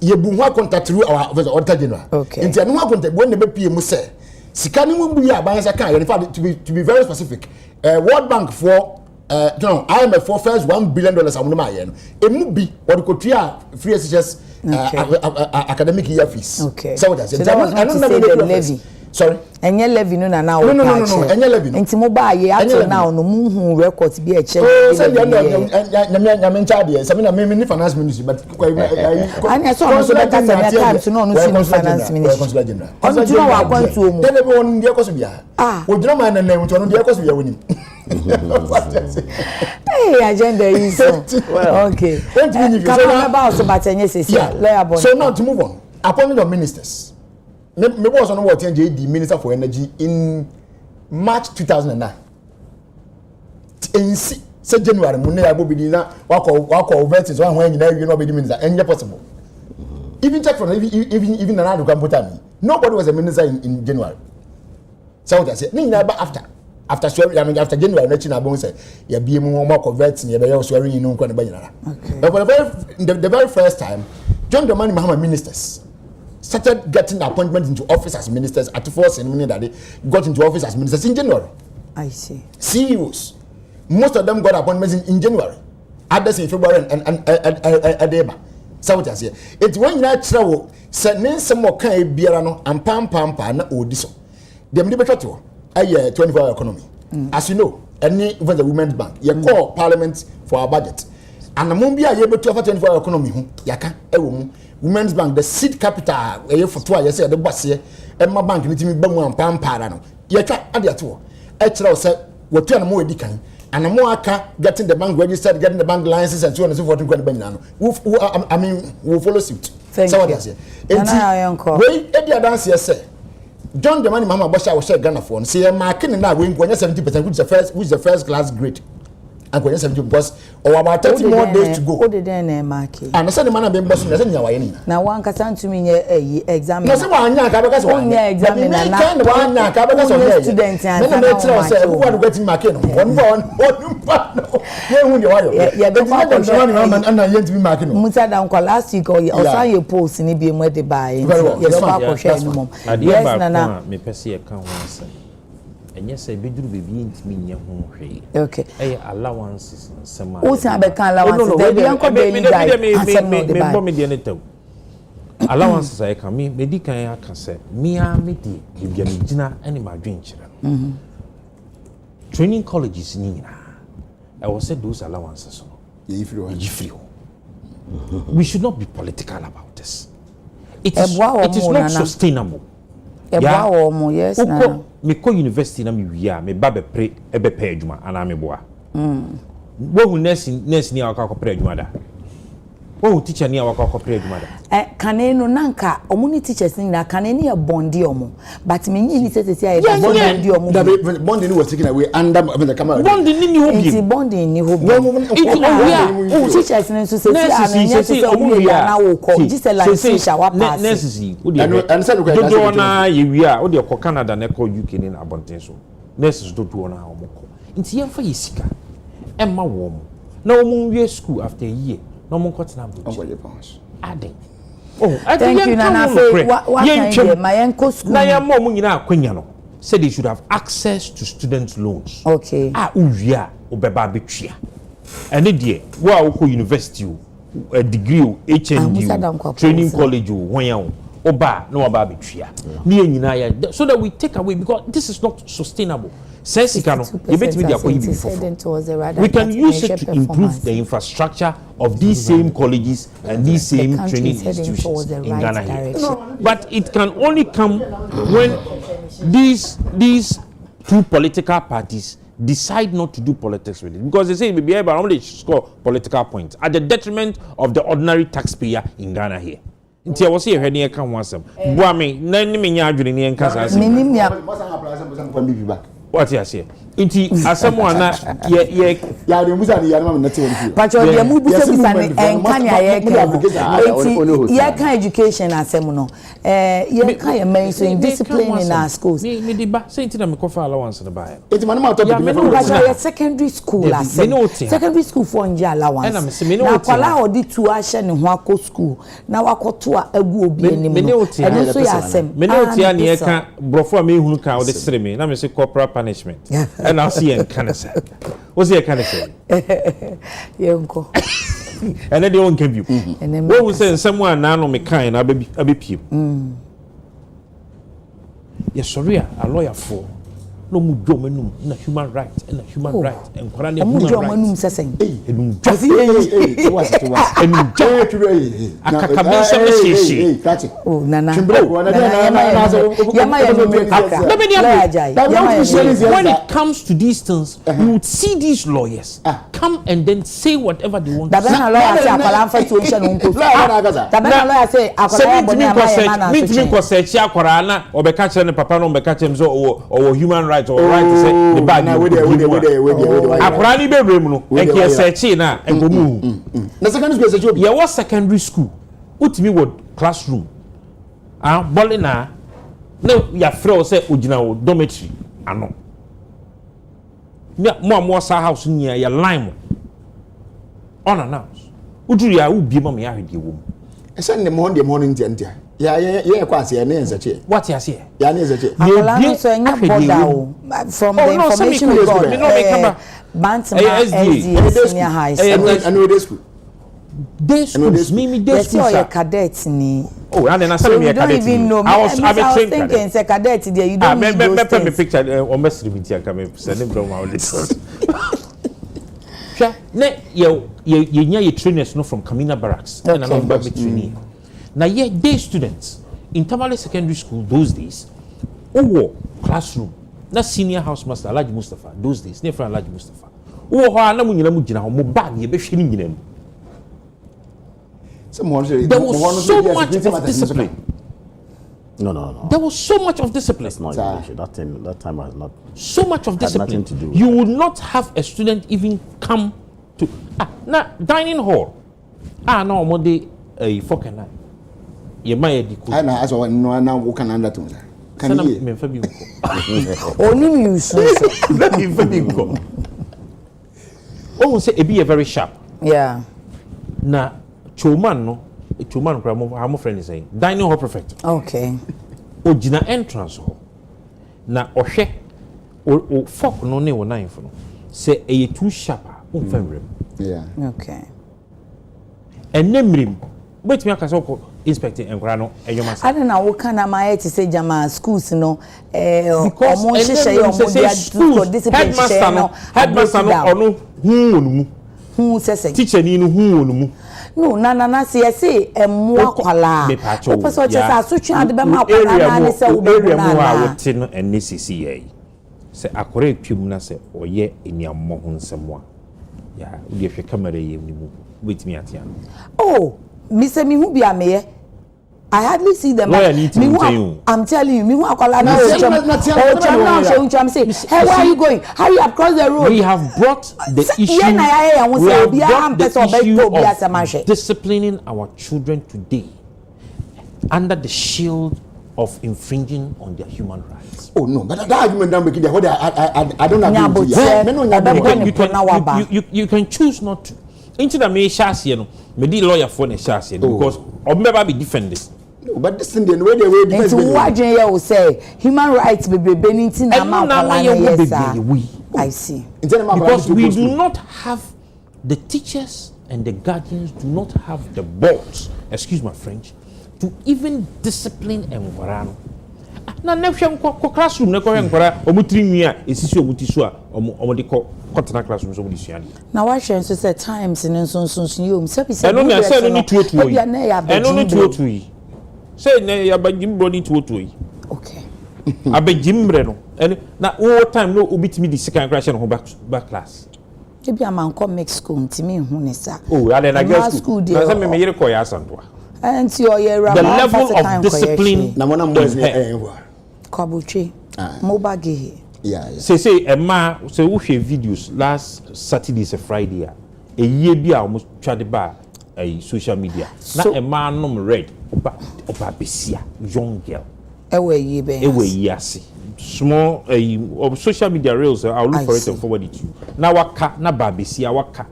you boom contact through our auditor general. Okay. In the contact when the PM say, Sikani will be a buy as a kind, in fact, to be very specific, World Bank for no, IMF for first $1 billion amount yen. It would be what could free SHS academic year fees. Okay. So that's so that was not to say the levy. Sorry. And your levy no now. No. And your levy. Nti mo ba ye ato now no mu records be a check. Oh, say you charge. Say me finance ministry but and I saw so that time so no finance ministry. On to wa kwantu omu. Then everyone dey koso bia. We do not mind na ntu no dey koso bia wonim. Hey, agenda is well. Okay. Come about so but so now to move on. Appointment of ministers. Me was on what the Minister for Energy in March 2009. In say January, Munne Abobidi na wako versus one when you know be the minister and possible. Even check from even another computer. Nobody was a minister in January. So what I say, after swearing, after January, letting Abon say, you be more converting, you be swearing in no kind. Okay. But for the very first time, John Dramani Mahama ministers started getting appointments into office as ministers at the first ceremony that they got into office as ministers in January. I see. CEOs, most of them got appointments in January, others in February and Adeba. So what I say, it's when you travel, send some more kind Bierano and pam na Odiso. Them liberty to a 24-hour economy. As you know, even the Women's Bank, you call Parliament for our budget. And the Mumbia able to offer 24-hour economy, Yaka, Women's Bank, the seed capital, for 2 years, the boss here, and my bank, and Bamu Pam Parano. Yaka, and the two. Actually, said, what two and more decan, and a more getting the bank registered, getting the bank licenses, and so on and so forth. I mean, we'll follow suit. Thank so you. What I say? Wait, Eddie Adams here say, John the money Mama Bosha was share Ghana for, say, marking now going 70%, which is the first class grade. And going 70 because or about 30 more days to go. What did they mark? And I said the man being boss in the now one can to me exam. No, someone because one examiner one student and who are getting marking one Musa down last week or saw your post in the where they buy. Yes, Nana. Me perceive account once. And yes, I bedroom baby into me near home. Okay. Allowances and some. Who's a becan allowance? They be uncle baby guy. Allowances I can me, medical I can say, me and me, you be a dinner and my drink. Training colleges Nina. I will say those allowances. We should not be political about this. It is not sustainable. Yes, me ko university na me wia me ba be pre e be pay adwuma ana me boa wo hu nurse ni awaka pre adwuma da wo hu teacher ni awaka pre adwuma da kane no nanka omo ni teachers ni na kane ni e bondi omo but me ni say say bondi omo bondi ni was taken away under the camera bondi ni hobi it's bondi ni hobi oh teachers ni so say say omo wia na wo ko just like teacher wa pass nurses and say do na ye wia wo de ko Canada na ko UK ni na abonten so nurses do na omo ko nti yemfa yesika emma wo mo na omo wie school after a year na omo ko tena abroad aden. Oh, thank you, Nana. What can my uncle school? Na ya mom nyina akwanya no. Said they should have access to student loans. Okay. Uwia obeba betwia. Ene de wo a wo university a degree HND training college won ya oba na oba betwia. Ni nyina ya so that we take away because this is not sustainable. Sensika no you bet me dey akoyi we can use it to improve the infrastructure of these same colleges and these same training institutions in Ghana here. But it can only come when these two political parties decide not to do politics with it because they say maybe able only score political points at the detriment of the ordinary taxpayer in Ghana here. Nti I was here when you come once boa me na ni me nya adwene ni enka sa se what you say inti asemo ana ye de musa ni yarama na te woni pacho de mu busa ni enka ni inti ye kan education asemo no ye kan ye men so in discipline in our schools me di ba say inti na me kofa allowance na ba enti man ma to be me secondary school asemo secondary school for nje allowance na kwala odi tu a hye ne ho akọ school na wakoto a agu obi anim no eno so ya asem me no tia ni e kan brofo a me hunu kan o de sere me na me say corporal punishment And I'll see you kind of say. What's your kind of say? Yonko. And then they won't give you. What we say someone now no me kind I be peep. Yes, sorry, a lawyer for. No mu domenum na human rights and human rights and human rights. When it comes to these things, you would see these lawyers come and then say whatever they want to say. Human rights or right to say the bag Aprani be brem no e ke search na e go mu na secondary school search ya was secondary school utimi wo classroom bolina no ya frɛ say ogina wo dormitory ano mo sa house nya ya line unannounced uduru ya ubie ma me ya hwede wo e say ne mo morning ntia yeah, quite say names at it. What you say? Yeah, names at it. From the information we got. Bantam senior high school. I know this school. Day schools, Mimi day schools. You're cadets ni. Oh, and then I said me a cadet. I was thinking say cadet there. You don't need those things. Me picture almost repeat come send him from our list. Ne you trainers no from Kamina Barracks. And I'm back training. Now, yeah, day students in Tamale Secondary School those days, classroom, na senior house master Alhaji Mustafa those days, near from Alhaji Mustafa. Na munyina mujina mo bag ye be hwiri nyina mu. There was so much of discipline. No. There was so much of discipline. That's not that time was not. So much of discipline. Nothing to do with you would not have a student even come to dining hall. No more day a fork and knife. You might I know as well now we can under to can you me fa bi nko oni mi usu let me fa bi nko say e be very sharp na choman kra mo friend is saying dining hall perfect okay ogina entrance hall na ohwe o fork no ne wo knife no say e too sharp o fa wrem okay enemrim bet me akasa ko inspecting enkura no eyoma I don't know what kind of my to say jama schools no almost headmaster no ono hu sese teacher ni no hu onumu no na say emu akwala o person che sa asotwe ade be ma akwala na se wo be na na wote no NCCA se akore twum na se oye eniammo ho nsemo ya wo de hwe camera ye ni mu wetimi atia oh Mr. Mihu bi ameye I hardly see them. I'm telling you, Mihu akwala na o say, hey, where are you going? Hurry up, cross the road. We have brought the issue of disciplining our children today under the shield of infringing on their human rights. Oh no, but that argument don't make it. I don't agree. You can choose not to. Into the me shasi no, me di lawyer for ne shasi because obeba be defend this. No, but this thing the way they way defend. Into what you will say human rights be anything I see. Because we do not have the teachers and the guardians do not have the balls, excuse my French, to even discipline enkwara. Na nehwe ko classroom ne ko enkwara omutiri nwia esisi omuti so a omode ko kotena classroom so omudi suani. Na wa hwe nso say times ne nso you say be say no na say no ni tuotuo yi. Eno ni tuotuo yi. Say ne ya bagim bro ni tuotuo yi. Okay. Abegimbre no. Na all time no obitimi di second crash no back class. Ebi amanko make school ntimi hu ne sa. Oh, ale na girls school. Na say me yere ko ya asantoa. The level of discipline na mona boys ne Kwabuchi. Mobage. Yeah. Say Emma say we share videos last Saturday is a Friday. A year be almost try the bar a social media. Na Emma nom red oba besia young girl. Ewe ye be. Ewe yasi. Small of social media reels I'll look for it and forward it to you. Na waka na ba besia waka.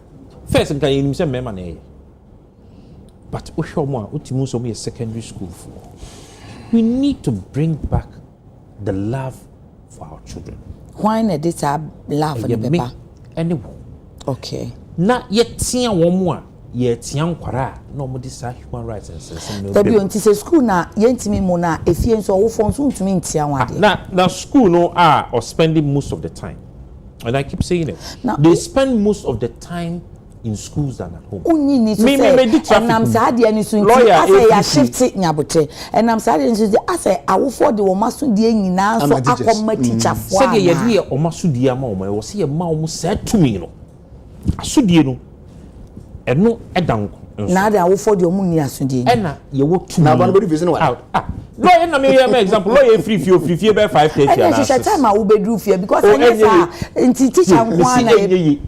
First nka yin say mema na but we show more ultimu so me secondary school for. We need to bring back the love for our children. Why na this love ye ne me beba? ene wo Okay. na ye tia wo mu a ye tia nkwara na omo dis human rights and sense no There be until say school na yentimi mo na efie nso wo fon so ntumi ntia wade. na school no are or spending most of the time, and I keep saying it. Now, they spend most of the time in schools than at home. Unyi ni so Me di traffic. and I'm sad ye ni so Lawyer, ase ya APC. shift nyabote and I'm sad ni so ase awofo de wo maso de nyina so akoma teacher fo Say ye de o masudie ama o ma wo se ye ma o mo sa tumi no asudie no eno edanko na de awofo de omu ni asudie ena ye wo tumi na ban be revision wa lawyer na me hear example lawyer free fee be 530 and she said time I will be do fear because I say nti teacher nko na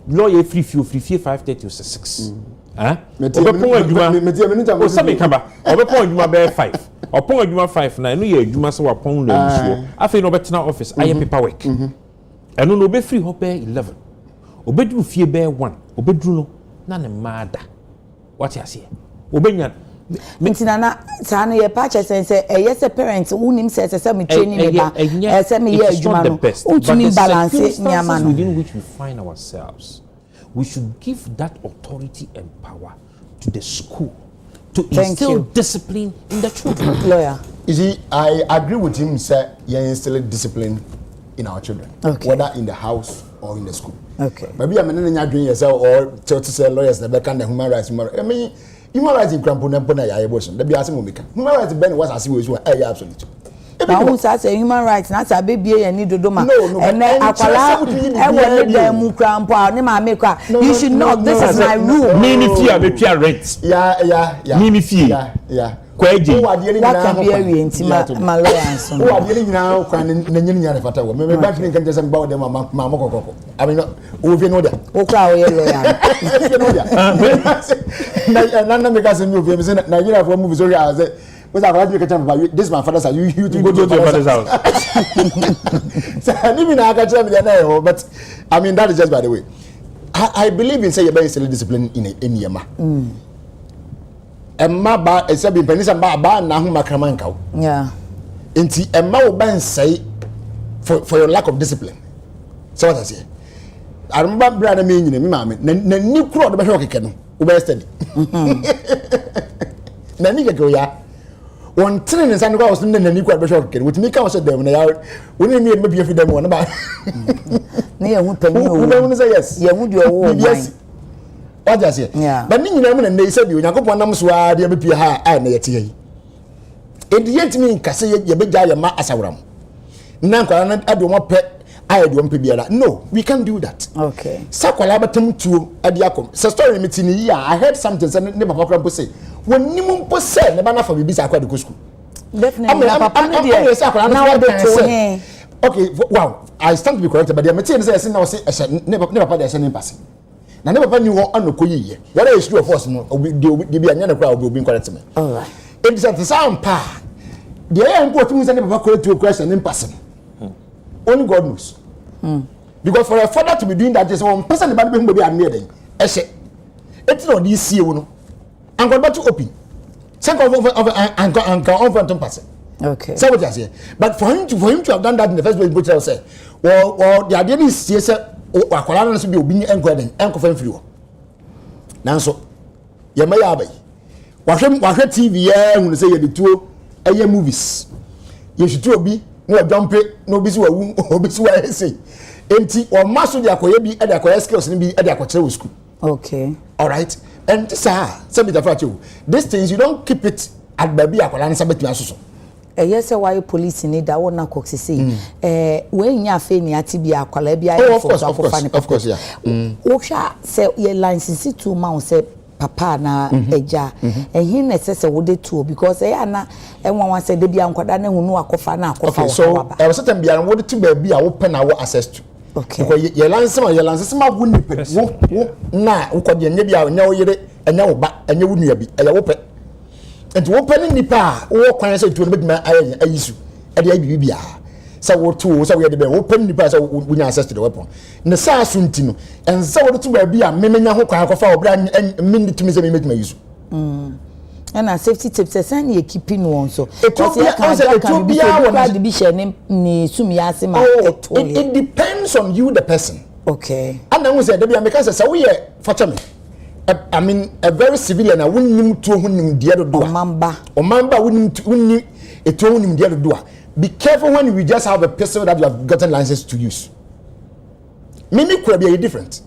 lawyer free fee 530 or 6 eh Me obepon adwuma o sabe kaba obepon adwuma be 5 opon adwuma 5 na eno ye adwuma se wapon na nsuo afi no betena office aye paperwork eno no be free ho be 11 obeduru fie be 1 obeduru no na ne mada what you say obenya ntina na saa no ye patch say yes parents unim say me training me ba say me ye adwuma no untumi balance nyama no within which we find ourselves. We should give that authority and power to the school to instill discipline in the children. Lawyer. You see, I agree with him, sir. You instill discipline in our children, whether in the house or in the school. Okay. Maybe I'm not doing yourself or to say lawyers that back the human rights. I mean, human rights in Krampuna, I abortion. Let me ask him, human rights Ben was as you absolutely. Now who says human rights na say baby e need dodoma and akwala e wole dem mu krampo ne ma make you should know this is my rule me ni fee abetwa rent yeah me ni fee yeah kwaje that can be a enti ma lawyer so o ade ni nyina kwa na nyini nyane fata wo me ba fini kan jese ba dem ma mokokoko I mean o fi no da o kwa o ye lawyer fi no da na me ka se mi o fi me se na Nigeria for move sorry as this my father's house. You to go to your father's house. So I mean, I can tell me that, but I mean that is just by the way. I believe in say you better discipline in Yama. Emma ba except in penisa ba na hu makramanka. Yeah. Enti Emma will ban say for your lack of discipline. So what I say. I remember brother me nyine me mama na ni kuro de be hwe keke no wo be steady. Na ni keke ya one train in San Carlos, and then you quite be shocked with me. Come said them, and they are winning me maybe if you them one about near who penny who say yes, yeah, would you yes. What does it? Yeah, but me, and they said you go one number swag, you be high, I may tell you. It yet me, Cassia, you big guy, a ma asaram. Nanka, I don't want pet, I don't be no, we can't do that. Okay. Sakwalabatum to Adiakom. So story meeting, yeah, I heard something, never program say. When Nimum Posse, never for me, I quite school. Definitely. Okay, wow, I stand to be corrected, but the material says, now say, never put a sending passing. Now, never knew what on the Koyi. What is true of us, no, be a young crowd will be correct to me. All right. It's at the sound pa. The air important is never correct to a question in passing. Only God knows. Because for a father to be doing that, just one person about being maybe admitting, it's not this year. And got to open. Some of and person. Okay. So what I say. But for him to have done that in the first place, which I say, well, the idea is yes, Aqualana should be being encouraging and confirm free. Now so, you may have watch TV when you say you do two movies. You should be no jump no busy or busy where I say. Empty or master the Akoyabi at the Akoya skills and be at the Akoya school. Okay. All right. And this these things you don't keep it at baby akwala sabet asuso. Yes, why police need that one cox say when you fe ni ati bi akwala bi of course yeah. Wo sha say your license to ma say papa na eja hin na say wo dey to because na enwan say dey bi ankwada na hunu akofa na akofa wa. So e was certain bia wo dey to baby a wo pe na wo access to. Okay. Because your license ma wo ni pe wo na wo kode nya bia nya wo yire enya wo ba enya wo nua bi eya wo pe enti wo pe ni nipa wo kwan se to no bedima ayisu e de abi bia se wo to se wo ye de be wo pe ni nipa se wo nya access to the weapon ne sa aso nti no ense wo to ba bi a memenya ho kwan akofa wo bra min tumi se me metuma yisu And a safety tips send you keeping one so. It depends on you the person. Okay. And then we say Debbie because say we for me. I mean a very civilian I wouldn't to whom the other do. Mamba wouldn't it won't the other do. Be careful when we just have a pistol that you have gotten license to use. Mimi could be different.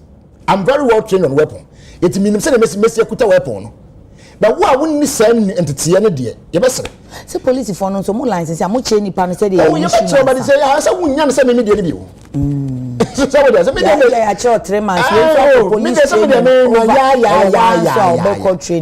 I'm very well trained on weapon. It means say the messy kuta weapon. But what wouldn't send entity any day? You best say police for no so more license. I'm much any pan say oh, you better somebody say I said wouldn't say me the review. So what does it mean? I chose 3 months. I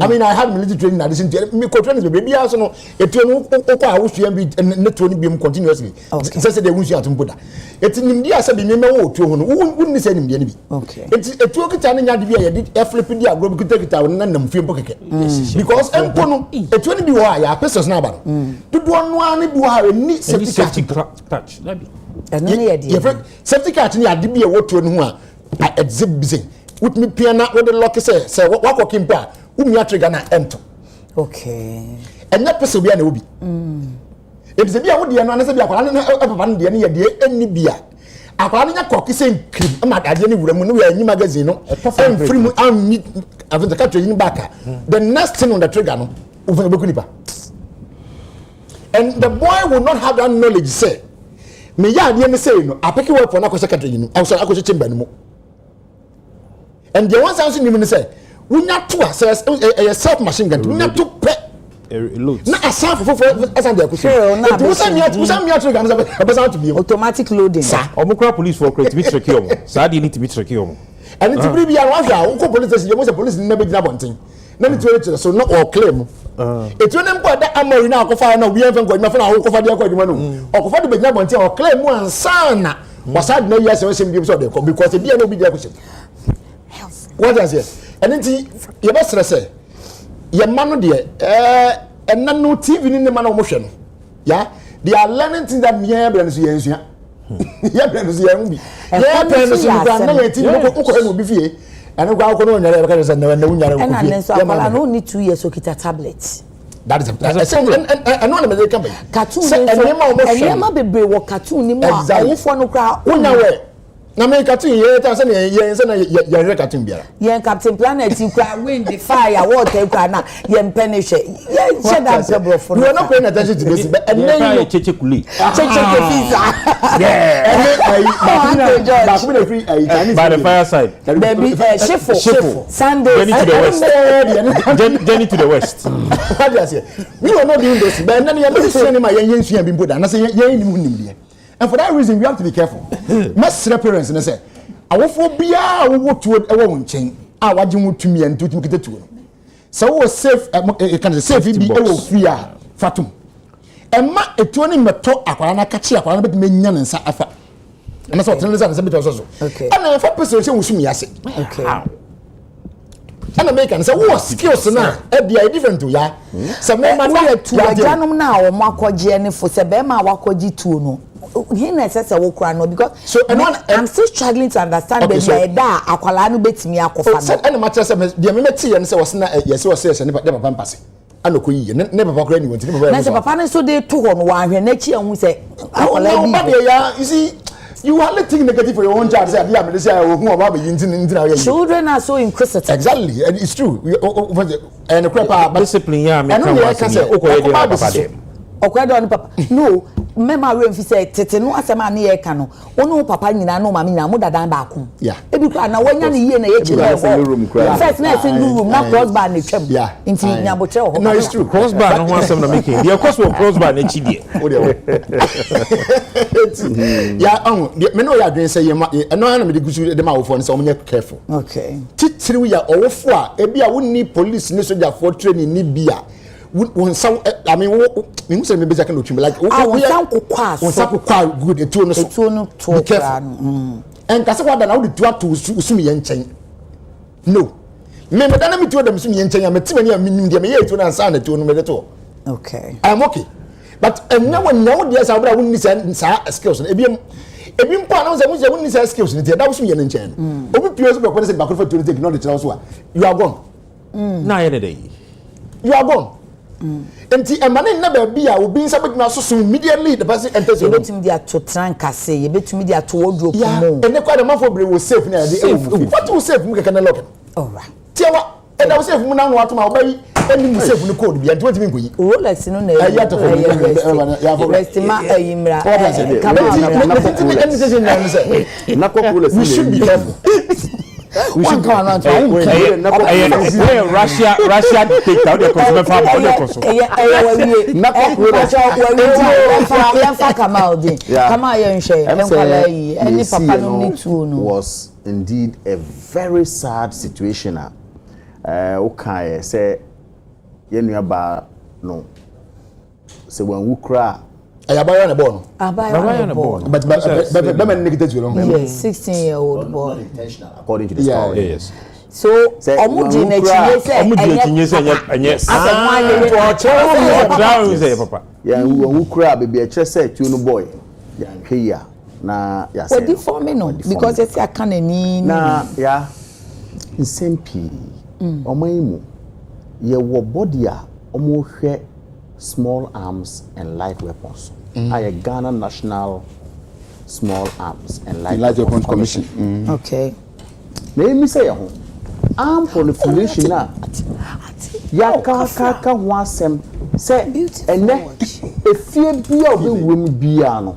mean, I had military training. I listened to me. Training baby also no. It will I wish you be not to be continuously. Say they wish you to put that. It's in India. Say be me no to wouldn't say him the enemy. Okay. It's a 2 kitchen in Yadi. I did a flip in the agro. Could take it out and then film pocket because Empono it will be why I persons now. To do one do have a neat safety touch. Safety catch ni ade bia woto no a exhibit with me piano with the lock say what walking pa umi trigger na ento okay enya pese bia na obi e be bia wo de no na se bia kwala na papa no de na ye de eni bia akwala nya koki se nkrim ma ade ni wura mu no we anyi magazine no free mu am meet aventa catch you back the next thing on the trigger no over be kunipa and the boy will not have that knowledge say me ya de me say no apeke weapon na ko secretary no also akoche chamber no and the ones also ni say wunya to a self machine gun wunya to pe na asaf for asan de akoche e to say me atro gun say to be automatic loading omukra police for create me trick you sa de need to be trick you and it be bia wa hwa ko police station you say police na be gina bonten na me to so no all claim etu ne mpo da amori na akofa na obi enfa ngwa fa na akofa de akwa adwuma no akofa de begina bonte o claim mu ansana wasad na yes we bi so de because e bia na obi de akoche what does it and nti ye be stress ye ma no de enna no tv ni ne ma na mo hwe no ya they are learning things that me ya bre no so ye nsua ya bre no so ye nbi ya bre no so na ye tv ko he no bi fie and go out no nyare because na unyare and then so I no need 2 years so kita tablet that is and no me can be cartoon and ma bebre wo cartoon ni mo awofo no kra unyawe na me cartoon ye ta say na ye cartoon biara ye Captain Planet kra win the fire water kra na ye mpenish ye share that problem for you are not paying attention to this but and then you cheche pizza back with the free by the fireside baby shifo Sunday journey to the west what do I say we are not doing this but then you are not saying my yen sua bi mpoda na say yen nim de and for that reason we have to be careful mess parents and say awofo bia wo tuo ewo nchen a waje wo tumi en tutu kete tuo so wo safe can safe bi ewo free a fatum emma etuo ni meto akwara na kachi akwara na beti menya nsa afa na so tene nsa beti so okay ana fa person se wo sumi ase okay ana make an say wo skills na e be different to ya se me ma na tuo ajanum na wo makoje ne fo se be ma wakoji tuo no he necessary wo kra no because so I'm still struggling to understand okay, the da akwala no betimi akofa no ana ma tell say de me meti ye ne se wo se na ye se wo se ne papa mpase ana ko yi ne papa kra ni wonti ne papa na se papa ne so de to ho no wa hwe na chi ehun se akwala bi ya you see you are letting negative for your own child say I am say who about be intin children are so inquisitive exactly and it's true and the discipline ya me can say okoye de papa dem okoye de papa no mema we mfi say tete no asema na ye ka no onu papa nyina no mama nyina mo dadan ba ko e bi kwa na wanya ne yie na ye chire first na single room na crossbar na twam nti nyabo chire ho no it's true crossbar no ho asem na making the crossbar na chi die ya me no ya dwen say ye no na me de gusu de ma wo fo no say o me careful okay titiri ya owofo a e bi a wonni police ni soldier for training ni bia won some I mean me say me be can otwim like won some kwa good etuo no to and kase kwa da na wo de tuo to usumi ye nchen no me da na me tuo da usumi ye nchen ya me timani ya minim de me ye etuo na ansa na tuo no me de to okay I am okay but now when now dey say abra won ni say skills no ebi mpo na say won ni say skills ni da usumi ye nchen obi pio so be say ba ko fa tuo take no de tell so you are gone na ye dey you are gone enti emane na ba bia obi nsa bedina so immediately the person enters you betumi dia to trankase you betumi dia to wardrobe mo ene kwa the man for bre wo safe na dey what will safe mu keke na lock all right tiawa e da wo safe mu na no atoma obayi eni mu safe ni code bia ntimi timi nkoyi Rolex no na ya to for rest ma ayimra come on we should be careful. We should go on Russia dictator the consumer farm on the consumer. Was indeed a very sad situation. Okay, say yenuaba no. Say when we cry Ayabaya na born. Abaya na born. But negative you know. Yes, 16-year-old boy. Intentional according to the story. Yes. So omuji na chinye say yes. Papa. Yeah, we cry baby a say to no boy. Yeah, here na ya say. What the form no because it's a can ni na ya nsempi omayimu ye wo body a omo hwe small arms and light weapons. I Ghana National Small Arms and Light Weapons Commission. Okay. Let me say arm proliferation na ya ka wasem say ene efie bia obi wom bia no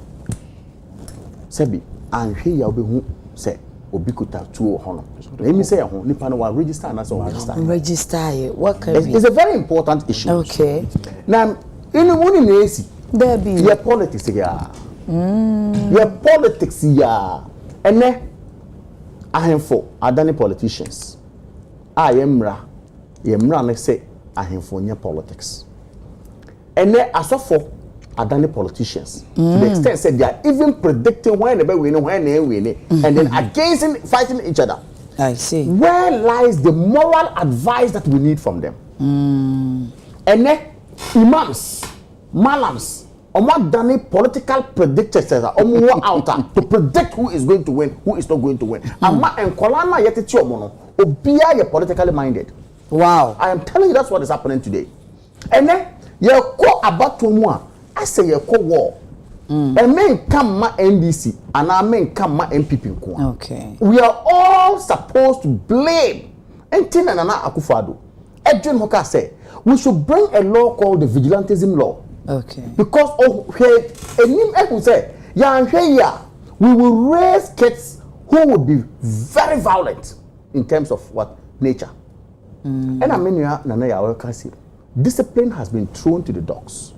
sebi anhwe ya obi hu say obi kuta tuo ho no. Let me say nipa no wa register na so register what can it's a very important issue. Okay. Now in money na esi there be your politics ya your politics ya ene ahemfo adani politicians yemra na say ahemfo nya politics ene asofo adani politicians to the extent said they are even predicting when they win and then against fighting each other. I see. Where lies the moral advice that we need from them? Ene imams, malams, omadani political predictors omo out to predict who is going to win, who is not going to win. Ama enkolana yetiti omo no obia ye politically minded. Wow. I am telling you that's what is happening today. Ene ye ko abatu mu a ase ye ko war. Men come ma NDC and I men come ma MPP nko. Okay. We are all supposed to blame Entina Nana Akufo-Addo. Edwin Hoka said we should bring a law called the vigilantism law. Okay. Because we will raise kids who will be very violent in terms of what nature. And I mean Nana Yawaka said discipline has been thrown to the dogs.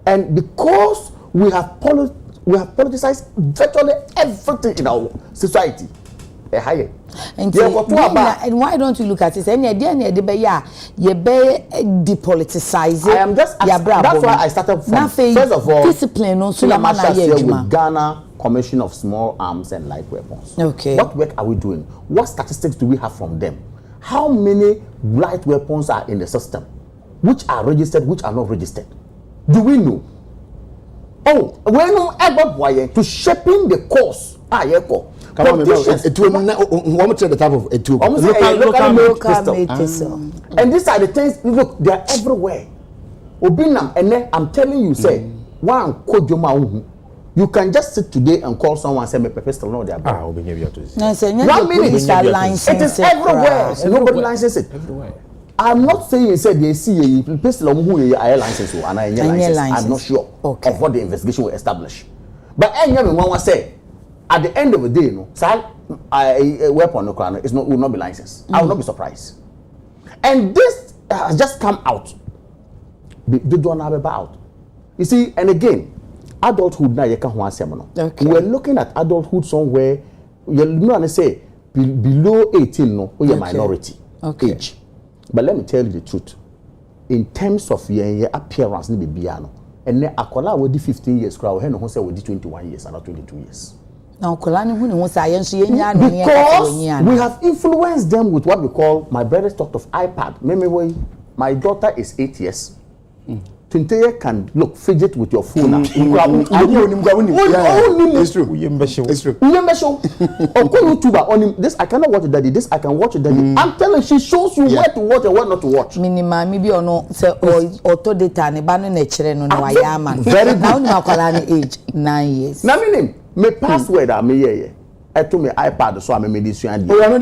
And because we have politicized virtually everything in our society. And why don't you look at it? Any depoliticize. I am just that's why I started from first of all discipline also with Ghana Commission of Small Arms and Light Weapons. Okay. What work are we doing? What statistics do we have from them? How many light weapons are in the system? Which are registered, which are not registered? Do we know? Oh, when ever boy to shaping the course. Come on, it will not the type of it local pistol. And these are the things. Look, they are everywhere. Obinam, and I'm telling you, say one kojoma. You can just sit today and call someone and say me pistol. No, they are. 1 minute. It is everywhere. Nobody licenses it. Everywhere. I'm not saying you said they see a pistol who are license and I license. I'm not sure of what the investigation will establish. But anyone will say at the end of the day, no, a weapon will not be licensed. I will not be surprised. And this has just come out. They don't have about. You see, and again, adulthood now you can't okay. We're looking at adulthood somewhere. You know, say below 18, no, or you're minority age. But let me tell you the truth. In terms of your appearance, and then Akola will do 15 years, crowd, and who say will do 21 years and not 22 years. Now, because we have influenced them with what we call, my brothers talked of iPad. Maybe my daughter is 8 years. Tinteye can look fidget with your phone now. It's true. It's true. YouTuber on him. This I cannot watch daddy. This I can watch daddy. I'm telling she shows you what to watch and what not to watch. Minimum maybe or no say auto data ne ba no na chere no na wayama. Very good. Now you akwala age 9 years. Na meaning me password am me I to my iPad so I'm a medicine. Oh, I know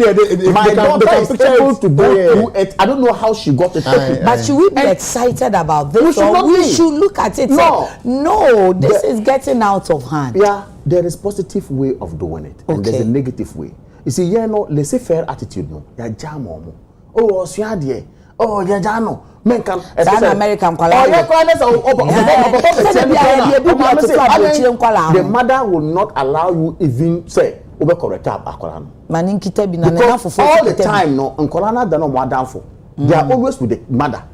My daughter is able to go through it. I don't know how she got it. But should we be excited about this or we should look at it? No, this is getting out of hand. Yeah, there is positive way of doing it, and there's a negative way. You see, no laissez-faire attitude no. Ya jam omo. Oh, osuade. Oh, ya jano. Men can American the mother will not allow you even say correct akola no. Maninkita bi na because all the time no nkola na da no mo adamfo. They are always with the mother.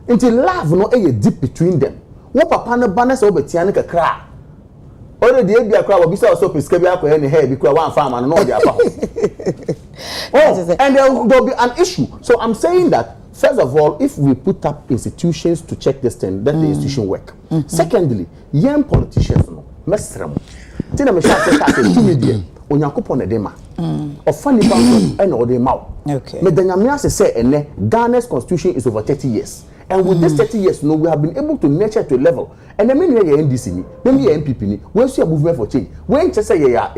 Until love no deep between them. Wo papa no ba na say obetia ne kakra. Already e bia kra wo bi say so piska bi akoye ne hair bi kra wan farm no dey afa. And there will be an issue. So I'm saying that first of all, if we put up institutions to check this thing, let the institution work. Secondly, young politicians no mesrem. Tina me sha say to media onyankopon na dema. Ofani bank and odema. Okay. Me danyame say ene Ghana's constitution is over 30 years. And with this 30 years, no, we have been able to nurture to a level. And I mean, we are NDC, maybe MPP, we see a movement for change. When just say, we are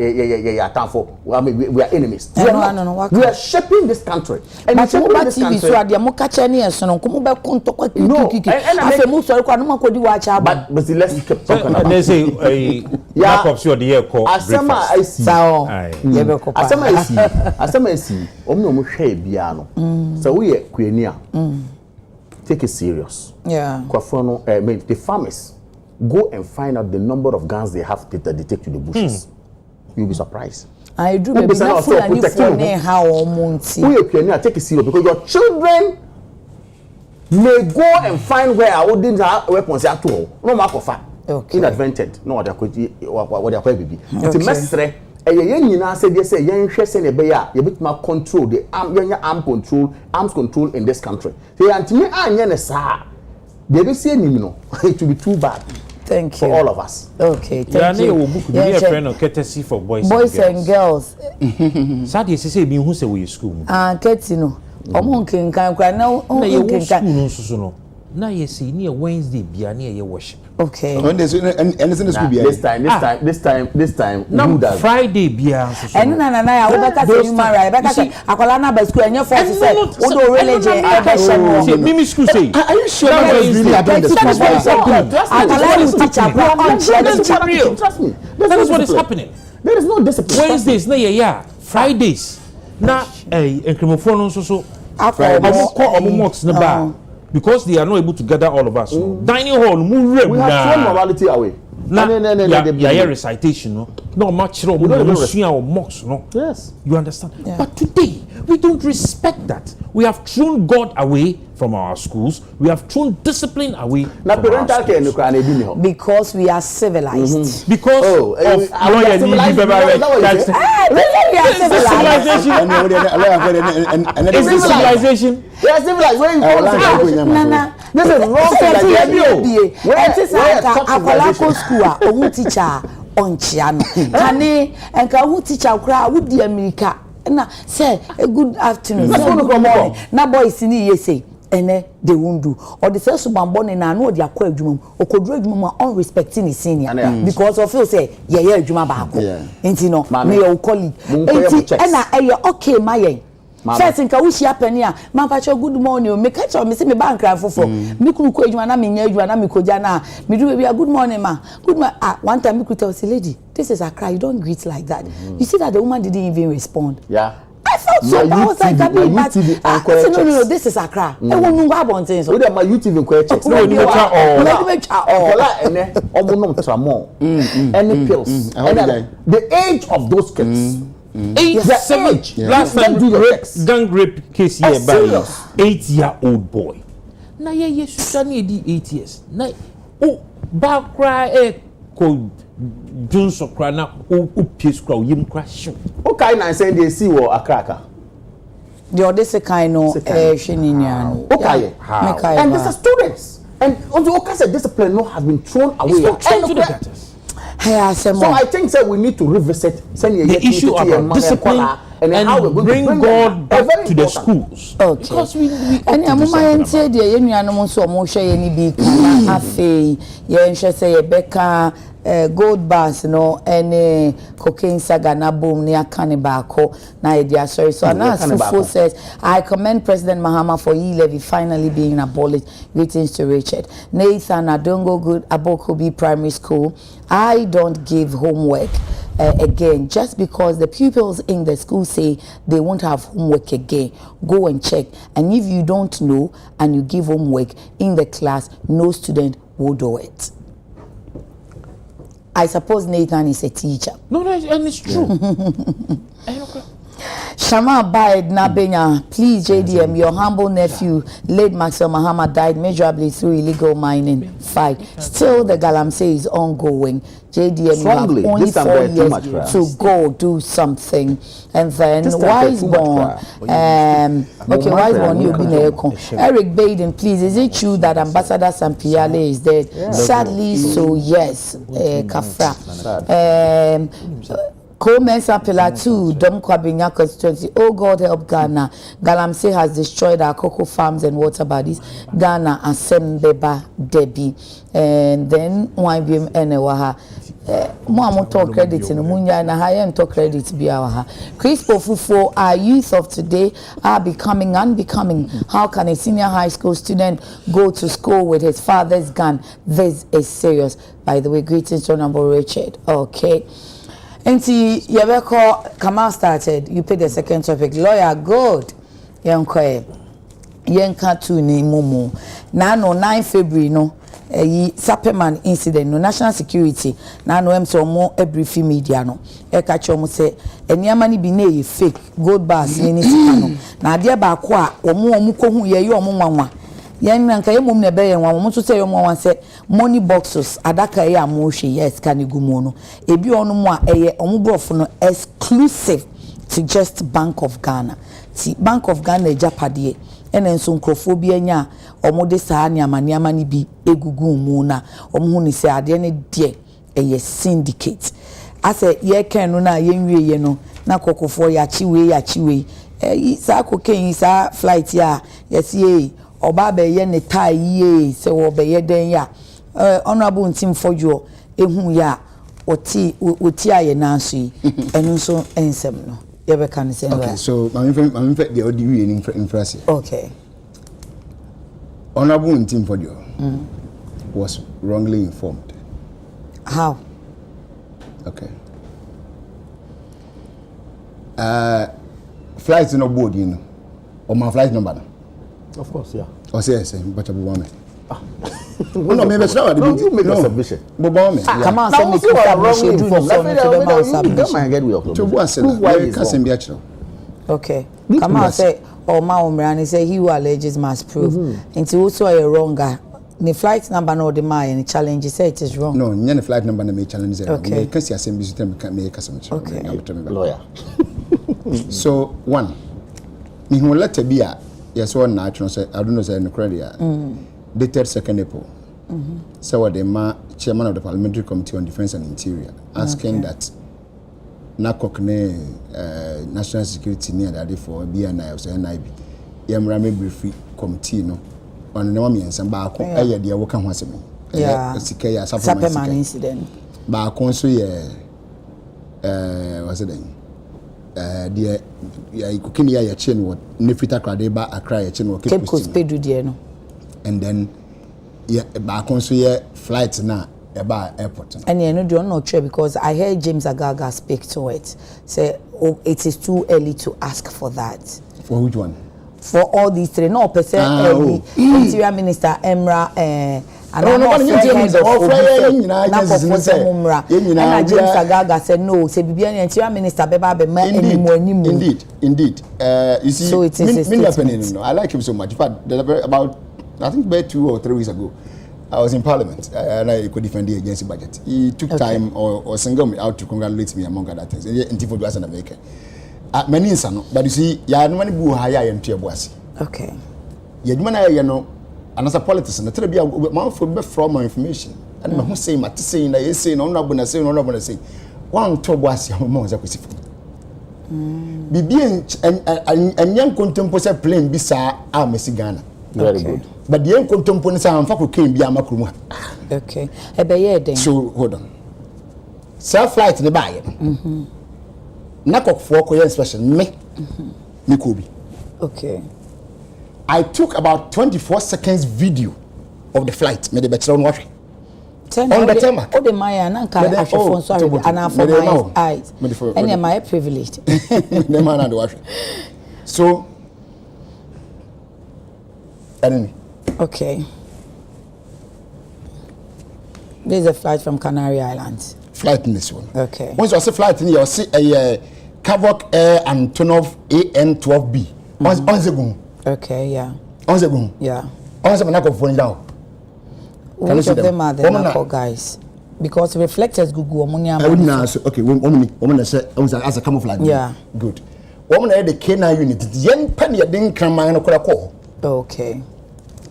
enemies. We are shaping this country. And but shaping this country. But let's keep talking about they say lack of the year called Asema I see. Asema I see. So we are Queenia. Take it serious. Yeah. The farmers go and find out the number of guns they have that they take to the bushes. You'll be surprised. I do. Maybe that's how take it serious because your children may go and find where our weapons are to. No matter what. Inadvertent. No, what they are baby. It's a mess. Nyina say they say yen hwe se ne be ya ye bituma control the arms control in this country. Say antimi anye ne sa. They be say nim no. It will be too bad. Thank you. For all of us. Okay, thank you. Yeah, a friend of courtesy for boys and girls. Sadie say be who say we school. Keti no. Omo nkenkan kwa na nkenkan. School no. Na ye see near Wednesday bia na ye worship. Okay. When there's anything school bia. This time. No, Friday bia so. And na ya wo beka say human right. Beka say akola na ba school enye force say wo do religion e be shemo. Mimi school say. Are you sure that is really about the school? Trust me. That is what is happening. There is no discipline. Wednesdays na yeah. Fridays na ekremofo no so mocks na ba. Because they are not able to gather all of us. Dining hall, we have thrown morality away. No, recitation, no much no mocks, no. Yes. You understand? Yeah. But today, we don't respect that. We have thrown God away from our schools. We have thrown discipline away from our schools. Because we are civilized. Because of Is this civilization? Yes, civilized. Where you this is wrong civilization. Na say a good afternoon. Na boys ni yese ene they won't do. Or the first one born na no dia kwa adwuma o kodru adwuma on respecting his senior because of feel say ye adwuma ba ko. Enti no me your colleague. Enti na okay my first nka wo hia pani a man pa good morning o me catch me say me bank cry fofo me kunu ko adwuma na me nya adwuma na me koja na me do be good morning ma good morning one time me could tell say lady this is a cry you don't greet like that. You see that the woman didn't even respond. Yeah, I felt so bad. I was like, no, this is a cry. I won't know about things. So my YouTube inquiry any pills. The age of those kids. 7 last time gang rape case here by 8-year-old boy. Na ye susani edi 8 years. Na ba cry ko Johnson cry na piece cry yim cry show. Okay, na say they see wo akraka. The odese kind no sheninya. Okay. And these are students. And also, okay, discipline no has been thrown away. Into the gutters. So I think that we need to revisit the issue about discipline and how we bring God back to the schools. Okay. Because we and I'm say the yenuanom so mo hwe ye ni bi kana afei ye nhwe say ye beka gold bars no any cocaine saga na boom ni akane baako na idea sorry so Anasufo says I commend President Mahama for e-levy finally being abolished. Greetings to Richard. Nathan Adongo Good Abokobi Primary School. I don't give homework again just because the pupils in the school say they won't have homework again. Go and check, and if you don't know and you give homework in the class, no student will do it. I suppose Nathan is a teacher. No, and it's true. Shama Baid Nabenya, please JDM, your humble nephew, late Maxwell Mahama, died miserably through illegal mining fight. Still, the Galamsey is ongoing. JDM, Strongly. you have only 4 years to go do something. And then Wiseborn, Wiseborn, you'll be there. Eric Baden, please, is it true that Ambassador Sampiale is dead? Sadly, so yes, Kafra. Co-Mensa Pillar 2, Dom Kwabinya constituency. Oh God help Ghana. Galamsey has destroyed our cocoa farms and water bodies. Ghana Asembeba Debbie. And then YBM Enewaha. Mo talk credit in Munya na high talk credit biawaha. Chris Pofufo, our youth of today are becoming unbecoming. How can a senior high school student go to school with his father's gun? This is serious. By the way, greetings to Honorable Richard. Okay. Enti yebeko Kamal started, you pick the second topic. Lawyer good. Yenka tu ni mumu. Na no 9 February no Sapeman incident no national security na no em so mo every media no e ka chomo se eniama ni bi na e fake gold bars ni sika no na ade ba ko a omo kohu ye omo nwanwa yen nanka ye mum na be ye nwanwa mo so se ye mo wan se money boxes adaka ye amo hwe yes ka ne gumu no ebi onu mo a eye omo brofo no exclusive to just Bank of Ghana. See Bank of Ghana ejapade ene nso nkrofo bi anya omo de saa niama ni bi egugu mu na omo hu ni se ade ne de eye syndicate ase ye kan no na ye nwie ye no na kokofo ya chiwe saa kokain saa flight ya yes oba be ye ne tai ye se wo be ye den ya honorable ntim fojo ehu ya oti aye na so yi enu so ensem no ye be kan se okay so my friend the audio in phrase okay honorable ntim fojo was wrongly informed. How? Okay. Flights no board, you know. Or my flight number. Of course, yeah. Or say, but I'm woman. No, maybe it's not. You make a submission. Come on, send me to wrongly informed. To what say? Okay. Come on, say, or my own say he who alleges must prove. Into also a wronger. The flight number no the and challenge say it is wrong. No, the flight number may challenge it. Okay. Because you assembly system can make customer. Okay. Lawyer. So one, me who let be a yes one natural say I don't know say no credit. Dated 2nd April. So what the chairman of the Parliamentary Committee on Defence and Interior asking that NACOC national security near that for BNI or NIB. Yamrame briefly committee no. On no me and some back aye dia wo kan ho asem sika ya Sapeman incident ba kon so ye what's it dia ya ikukini ya chain what nefita krade ba akra ya chain what Cape Coast pedu dia no and then ya ba kon so ye flight na e ba airport and you know do not sure because I heard James Agaga speak to it say it is too early to ask for that. For which one? For all these three, no person, Interior Minister Emra, and I'm not James Agaga said no. Say Bibian Interior Minister Beba Indeed. You see, so it is I like him so much. But about I think about 2 or 3 weeks ago, I was in Parliament and I could defend the agency budget. He took time or single me out to congratulate me among other things. And for as an American. Many insano, but you see, ya no mani bu haya ya ntia boasi. Okay. Ya juma na ya no and as a politician, the tell be a man for be from more information. And who say my saying I say no na say no na say. One to was your mom za kwesi. Bibi en yan kontempo say plane bi sa a Messi Ghana. Very good. But the yan kontempo ni sa amfa ko ken bi amakuru. Okay. Ebeye den. So hold on. Self flight ni ba ye. Na kokfo ko inspection me. Me ko bi. Okay. I took about 24 seconds video of the flight. Me the better on watch. On the tarmac. Oh, the Maya, Nanka, I phone sorry, and I for my eyes. And am I privileged? The man and the watch. So, enemy. Okay. There's a flight from Canary Islands. Flight in this one. Okay. Once you see flight in here, you see a Kavok Air and Antonov AN12B. Once go. Okay, yeah. Once go. Yeah. Once I'm not going to phone down. Which of them are the narco guys? Because reflectors Google ammonia. I wouldn't answer. Okay, woman say as a camouflage. Yeah. Good. Woman had the K9 unit. Yen penny didn't come and call. Okay.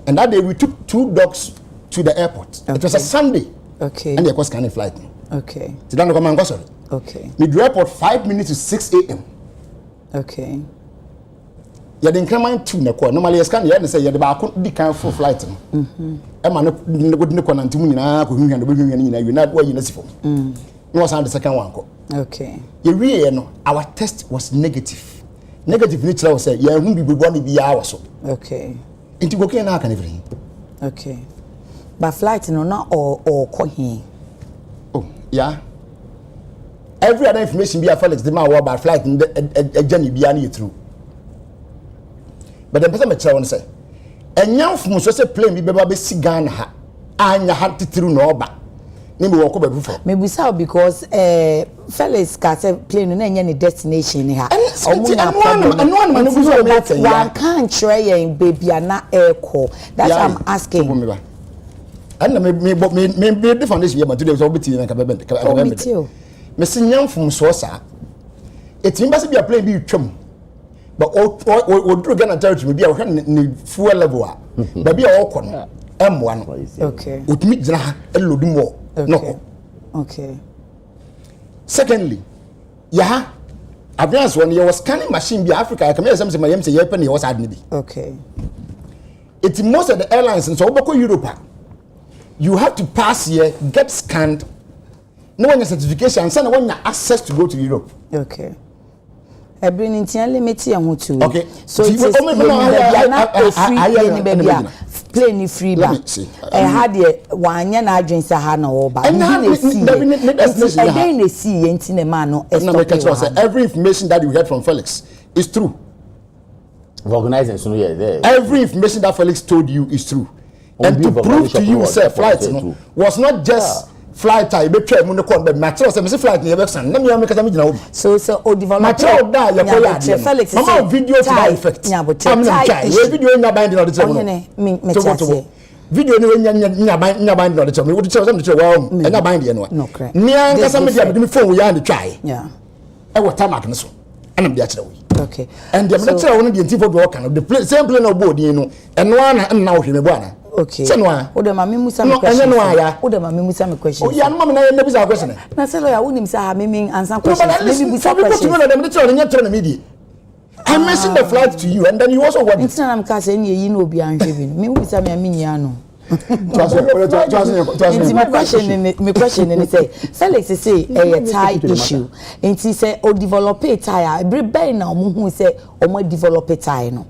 And that day we took 2 dogs to the airport. Okay. It was a Sunday. Okay. And they was scanning flight. Okay. So don't come and go sorry. Okay. We do airport 5 minutes to 6 a.m. Okay. You didn't come and 2 na call. Normally you scan you say you the couldn't be kind full flight. Emma no go na ntimu nyina ko hwehwe no be hwehwe nyina you not where you know for. No was the second one ko. Okay. You really no our test was negative. Negative nature was say ya hu bi bebo na bi ya so. Okay. Inti go ken na kan everything. Okay. But flight no na or ko here. Oh, yeah. Every other information be a Felix the man about flight a journey be any through. But the person me tell one say enya from so say plane bi beba be si Ghana ha anya ha titru no oba ni me woko babu for maybe so because Felix ka say plane no enya ni destination ni ha one can't try yen baby na airco that's what I'm asking and me the foundation here but today so beti na ka bebe me si nyam from so sa it mean be a plane bi twam but o do Ghana territory be a ni fuel level a ba bi a o kono emwa no okay utimi gina ha elodum wo no okay secondly yeah advance one you was scanning machine be Africa come here some say mayem say you pen was ad be okay it's most of the airlines in so obako Europe you have to pass here get scanned no one certification and one access to go to Europe okay bring in limit and to okay so it's plane free ba had one na adwensa ha na wo ba every information that you heard from Felix is true. Organizing so yeah every information that Felix told you is true. And to prove to you say flight was not just flight I be try mu no kon be material say flight ni be san na me am kasa me gina obi so o develop material da ya ko ya Felix say video to that effect am na try we video nya band na de tell me tell video ni nya band na de tell me would tell some tell wow nya band de no ni an kasa me dia me phone we ya de try yeah e water mark no so anam dia tell we okay and the me tell one de ntifo do kan the same plane no board no eno ana na wo hwe me bo ana okay. O de mami musa me question. O de mami musa me question. O ya no mami na ye bisa question. Na say lawyer woni misa ha mimi answer question. Maybe bisa question. No, dem tell you tell na media. I mentioned the flight to you and then you also what? It's not am ka say you no obi anhwe bi. Me bisa me aminya no. My question is say Felix say a tie issue. And he say o develop a tie. Every bay na omo hu say omo develop a tie no.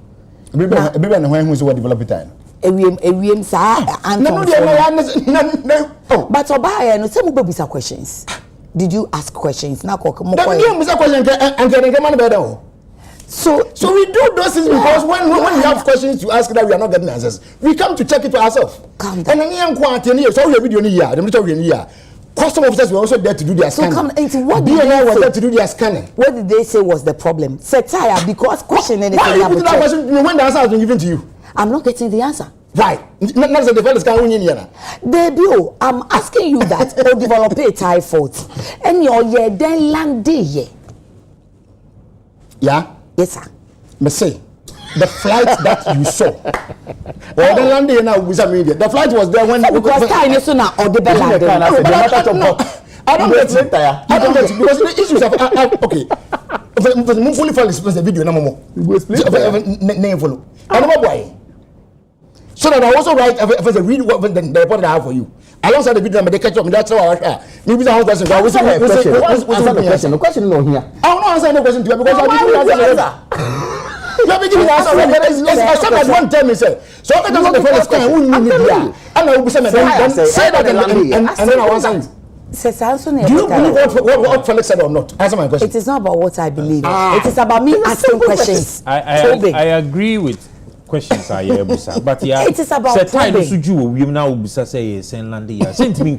Every na hu say what develop a tie. Ewiem sa Anton. No. But Obaya no say mo bisa questions. Did you ask questions? Na ko mo ko. Bisa question and get man better. So we do those things because when we have questions to ask that we are not getting answers, we come to check it for ourselves. And then so we video here, them tell you here. Custom officers were also there to do their scanning. So come into what BNI was there to do their scanning. What did they say was the problem? Satire because question anything. Why you put that question when the answer has been given to you? I'm not getting the answer. Why? Not the fellas can win here. Debut, I'm asking you that or develop a tie fault. And your then land day. Yeah? Yes, sir. Me say, the flight that you saw. Or the landing now with media. The flight was there when because time is now or the bell. I don't get it. I don't get it because the issues of okay. If fully follow the video, no more. You go explain. Name follow. I don't know why. So that I also write if the read what the report I have for you. Alongside the video, they catch up. That's how I share. Maybe the whole question. What's the question? The question is not here. I will not answer the question to you because I didn't answer. You have been giving us already. Someone won't tell me, sir. So I can answer the first question. Who need it? And I will say that and then I will answer. Do you believe what Felix said or not? Answer my question. It is not about what I believe. It is about me asking questions. I agree with questions I hear, but yeah, it is about we now say send land here. Send me in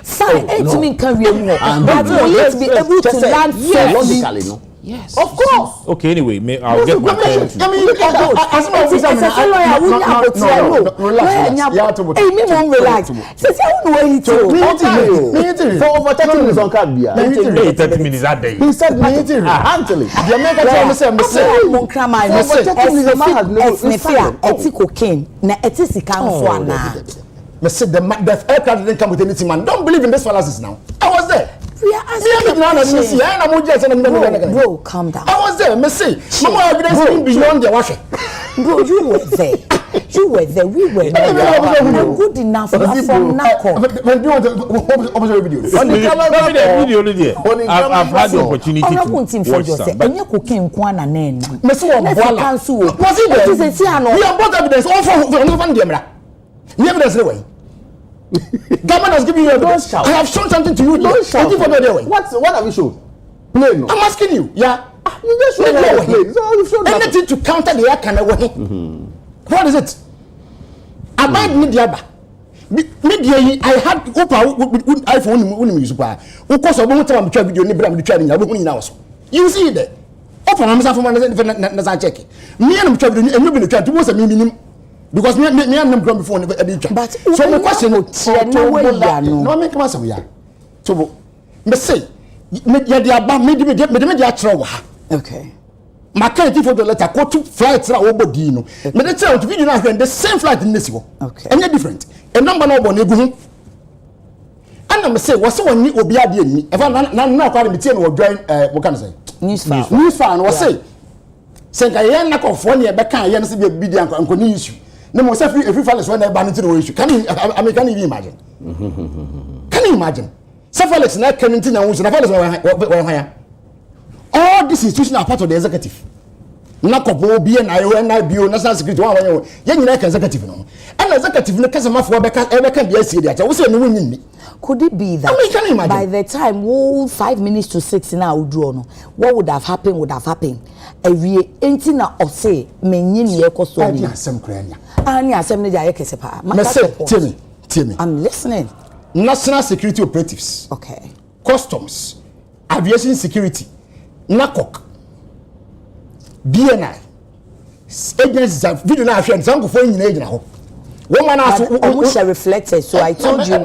fine, it mean career more. But we need to be able to land logically, no? Yes. Of course. Okay, anyway, I'll get my turn to. I mean, as a lawyer, we have relax. Hey, me won't relax. Say, I don't know where he told. For over 30 minutes on Kabia. 30 minutes that day. He said, Anthony. The American the aircraft didn't come with anything, man. Don't believe in this fallacies now. I was there. We are asking bro, calm down. I was there, Messi. Mama evidence beyond the washer. Bro, you were there. You were there. We were there. We're good enough from Nako. When do you want to observe videos? On the camera, I've had the opportunity to watch some. And you cooking Kwana Nen. Messi was he there? We have brought evidence all from the the evidence anyway. Government has given you evidence. I have shown something to you. Don't shout. What have you shown? Plain. I'm asking you. Yeah. You just showed me. So you showed anything to counter the air can away. What is it? Abide media. Media. I had iPhone when you use it. Of course, I won't tell you video. You see that. Open. I'm saying check. Me and I'm traveling. And nobody trying to was a minimum. Because me and them before but so my question no make myself ya so me say me dey aba me dey atro wa okay my kind for the letter go to flights na obodi no me dey tell to video na the same flight in this go okay any different a number no born egu hu and me say was one ni obi ade ni e fa na kwa me tie no join what can I say news fan was say ka yen na ko fo ne e be kan yen se bi di anko ni issue no more say if you fall when they ban into the issue. Can you even imagine? Can you imagine? Self-Alex na can into na where all these institutions are part of the executive. Na kopo bi na bio national security one yen na executive no. And executive no kasa mafo be can be see there. We say no win me. Could it be that can you imagine? By the time 5 minutes to 6 now draw no, what would have happened? Every anything na or say menyin ye koso ni. Asem kranya. Ani asem ne jaye kese pa. Tell me. I'm listening. National security operatives. Okay. Customs, aviation security, NACOC, BNI, agencies video na afia nsanko fo nyina egyina ho. Woman asked reflected, so I told you I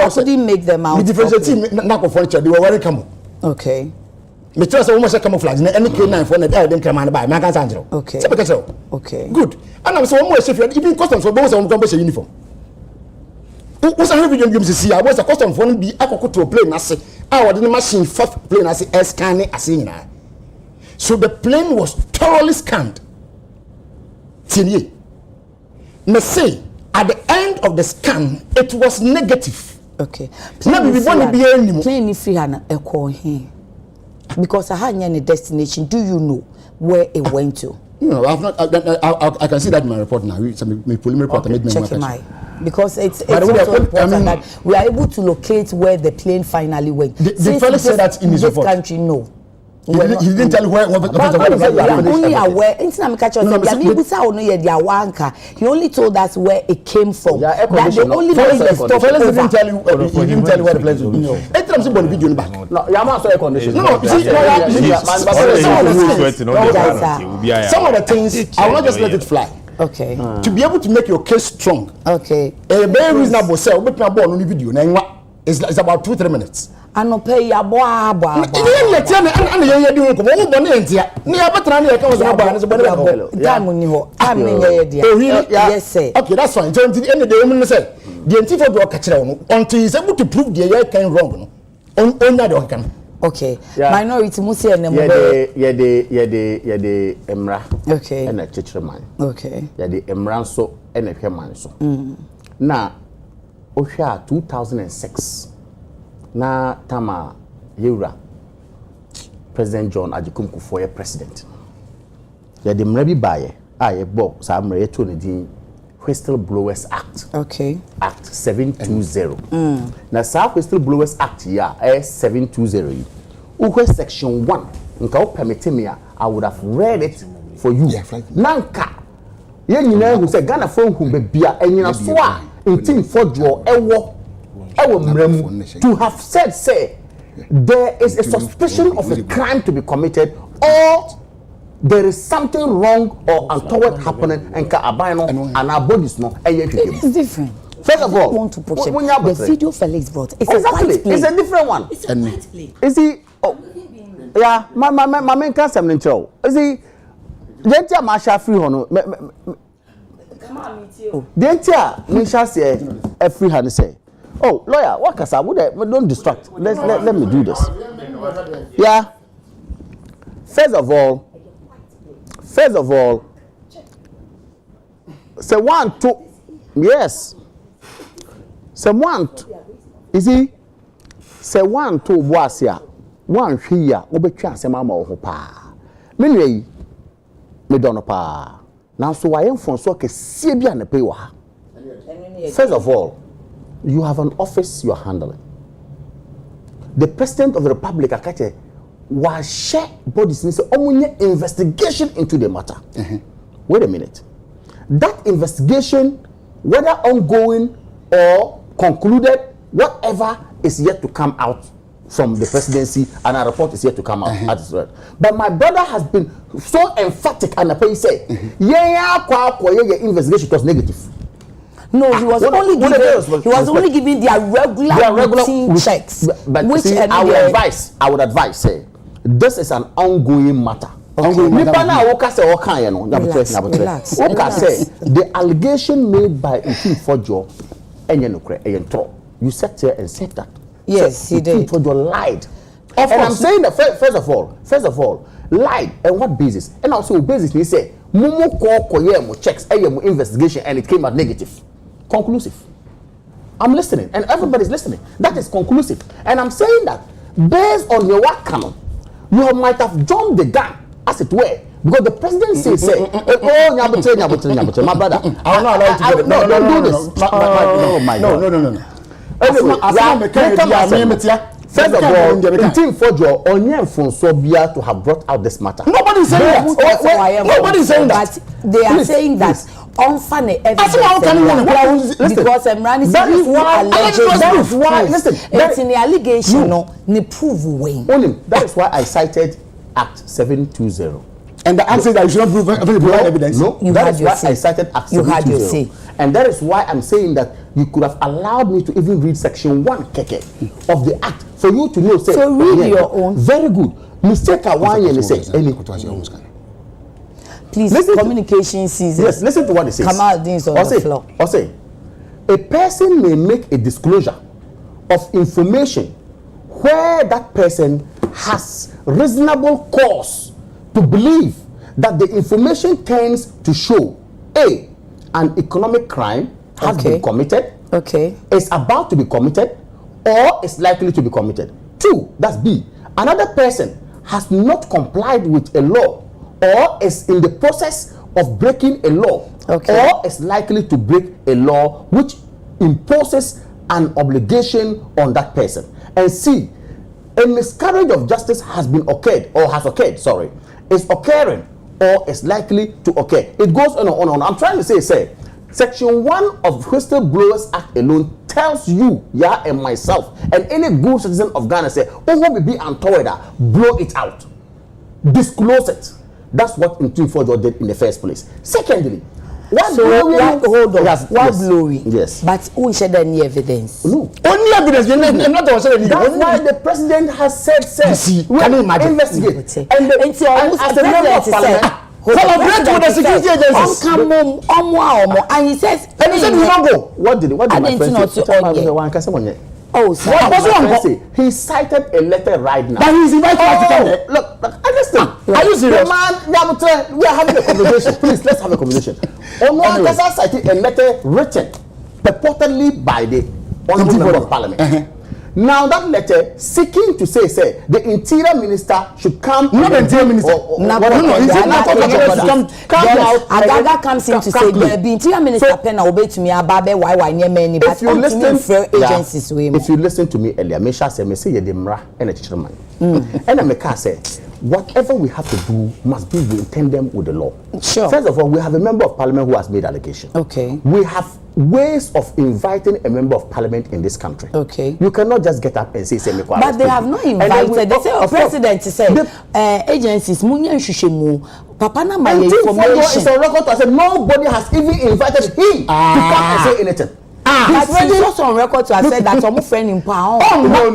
couldn't make them out. The differentiate NACOC furniture they were wearing camo. Okay. Me trust woman say camouflage na any K9 for na dem come and buy. Me can say njiro. Okay. Okay. Good. And I'm so one more safe even customs for both some come be uniform. Who say video game see I was a custom for be akokoto plane na say I was the machine first plane na say scanning asing na. So the plane was thoroughly scanned. Tinie. Me say at the end of the scan it was negative. Okay. Now we want to be anymore. Plane if you had a call here. Because I had any destination. Do you know where it went to? No, I've not. I can see that in my report now. My preliminary report. Okay, check because it's also important that we are able to locate where the plane finally went. The fellow said that in his report. This country, no. He didn't tell you where. Only aware. He only told us where it came from. That the only way they stopped didn't tell you. He didn't tell you where the place was. No. Every time somebody video back. No, you must air condition. No. Some of the things I will not just let it fly. Okay. To be able to make your case strong. Okay. A very reasonable sell. But now born on the video. It's about 2-3 minutes. Anope ya boa. Ni letia na ye di ho ko wo bone entia. Ni abetra na ye ka wo so ba na so bone ba. Time ni ho. Time ni ye dia. Yes sir. Okay, that's fine. So any day we say the anti for do ka kire wo until he is able to prove the ye can wrong no. On that one can. Okay. Minority musi ene mo. Ye de emra. Okay. And a church man. Okay. Ye de emra so and a man so. Na Osha 2006. Na tama Yura President John Ajikum Kufuor president. Ye de mra bi baye a ye bo sa mra ye to ne din Whistleblowers Act. Okay. Act 720. Na sa Whistleblowers Act ya 720. Uwe section 1 nka o permit me I would have read it for you. Nanka ye nyina hu say Ghana for hu be bia enyina so a ntim fodwo ewo mram to have said say there is a suspicion of a crime to be committed or there is something wrong or untoward happening and ka abano and our bodies no it's different. First of all, want to push the video Felix brought. It's exactly. It's a different one. It's a white play. Is he? Oh, yeah. My main custom in show. Is he? Dentia Masha free hono. Come on, meet you. Dentia Masha say a free hand say. Oh, lawyer, what can I would don't distract. Let me do this. Yeah. First of all, say 1, 2. Yes. Say 1, 2. Is he? Say 1, 2 boasia. 1 here, obetwa say mama wo ho pa. Me don pa. Now so I am from so kese bia na pay wa ha. First of all, you have an office you are handling. The President of the Republic akache was share bodies say omunye investigation into the matter. Wait a minute. That investigation, whether ongoing or concluded, whatever is yet to come out from the presidency, and a report is yet to come out at this rate. But my brother has been so emphatic, and I say, your investigation was negative. No, he was only giving their regular routine checks. But which see, I would advise, say, this is an ongoing matter. Relax. The allegation made by Ntim Fodjo you sat here and said that. Yes, he did. Fodjo lied. And I'm saying that first of all, lied and what basis? And also basis he say mumu ko checks investigation and it came out negative. Conclusive. I'm listening and everybody's listening. That is conclusive. And I'm saying that based on your work canon, you might have jumped the gun, as it were, because the president say, oh, Nyabotre, my brother, I will not allow you to do don't do this. Oh my God. First of all, Ntim Fodjo Onye Fonsobia to have brought out this matter. Nobody's saying that. Nobody's saying that. But they are saying that unfunny evidence. Because Emrani that is why. Listen, it's in the allegation. No, ne prove way. That is why I cited Act 720. And the answer that you should not prove evidence. No, that is why I cited Act 720. And that is why I'm saying that you could have allowed me to even read section 1 keke of the act for you to know. Say, so read your own. Very good. Mistake one and say. Please, listen communication season. Yes, listen to what it says. Come out things on the floor. Or say, a person may make a disclosure of information where that person has reasonable cause to believe that the information tends to show A, an economic crime has been committed, is about to be committed, or is likely to be committed. 2, that's B, another person has not complied with a law or is in the process of breaking a law or is likely to break a law which imposes an obligation on that person. And C, a miscarriage of justice has been occurred or has occurred, is occurring or is likely to occur. It goes on and on and on. I'm trying to say, Section 1 of Whistleblowers Act alone tells you, and myself, and any good citizen of Ghana say, oh, be untoward, blow it out. Disclose it. That's what Ntim Fodjo did in the first place. Secondly, hold on. Yes, What yes, glory? yes. But who said any evidence? No. Only evidence. You're not the one. That's why the president has said, You see, we can you imagine? investigate. And as a member of parliament, collaborate with the security agencies. And he says, And he said, we don't go. what did my friend say? oh, sir. What was wrong? Say? He cited a letter right now. But he's invited to come there. Look, understand. Are you serious? The man, we are having a conversation. Please, let's have a conversation. Anyway. Cited a letter written purportedly by the honorable member of parliament. Now that letter seeking to say the interior minister should come. Not the interior minister. Agaga comes in to say the interior minister pen obey to me about why near many, but if you listen agencies if you listen to me earlier, Mesha said me say the mra and a chairman. And I make say whatever we have to do must be in tandem with the law. Sure. First of all, we have a member of parliament who has made allegation. Okay. We have ways of inviting a member of parliament in this country. Okay. You cannot just get up and say me. But they have not invited. They say president said agencies munyan shushemu papa na my information. It's on record to say nobody has even invited him to come and say anything. But he's also on record to have said that some friend in power. Oh no.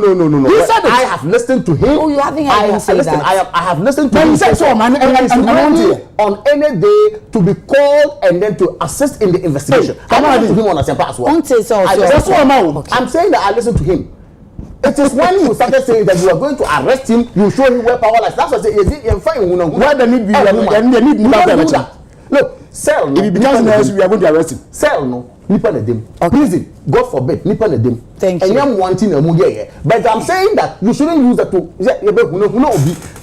He said it. I have listened to him. Oh, you haven't heard him say that. I have listened to But him. he said so, man. And he's ready on any day to be called and then to assist in the investigation. I listened to him on a sample as well. I'm saying that I listened to him. It is when you started saying that you are going to arrest him, you show him where power lies. That's what I say. Is it fine? Why the need be? The need do that. Look, cell. If it becomes necessary, we are going to arrest him. Cell no. Nipa na dem. Prison, God forbid, nipa na dem. Thank you. And I'm wanting a movie. But I'm saying that you shouldn't use that to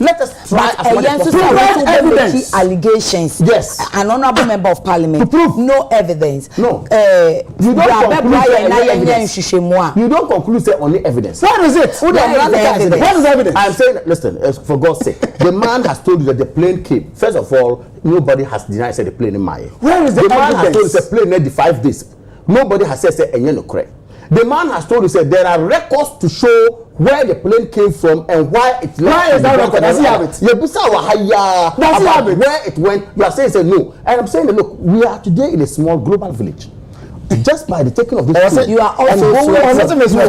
let us try as much as possible. Evidence. Allegations. Yes. An honorable member of parliament. To prove. No evidence. No. You don't conclude say only evidence. What is it? What is the evidence? I'm saying, listen, for God's sake, the man has told you that the plane came. First of all, nobody has denied say the plane in Maya. Where is the man evidence? has told you the plane had the 5 days. Nobody has said no correct. The man has told you said there are records to show where the plane came from and why it left. Why is that record? Does he have it? Does he have it? Where it went? You are saying no. And I'm saying that look, we are today in a small global village. Just by the taking of this you are also information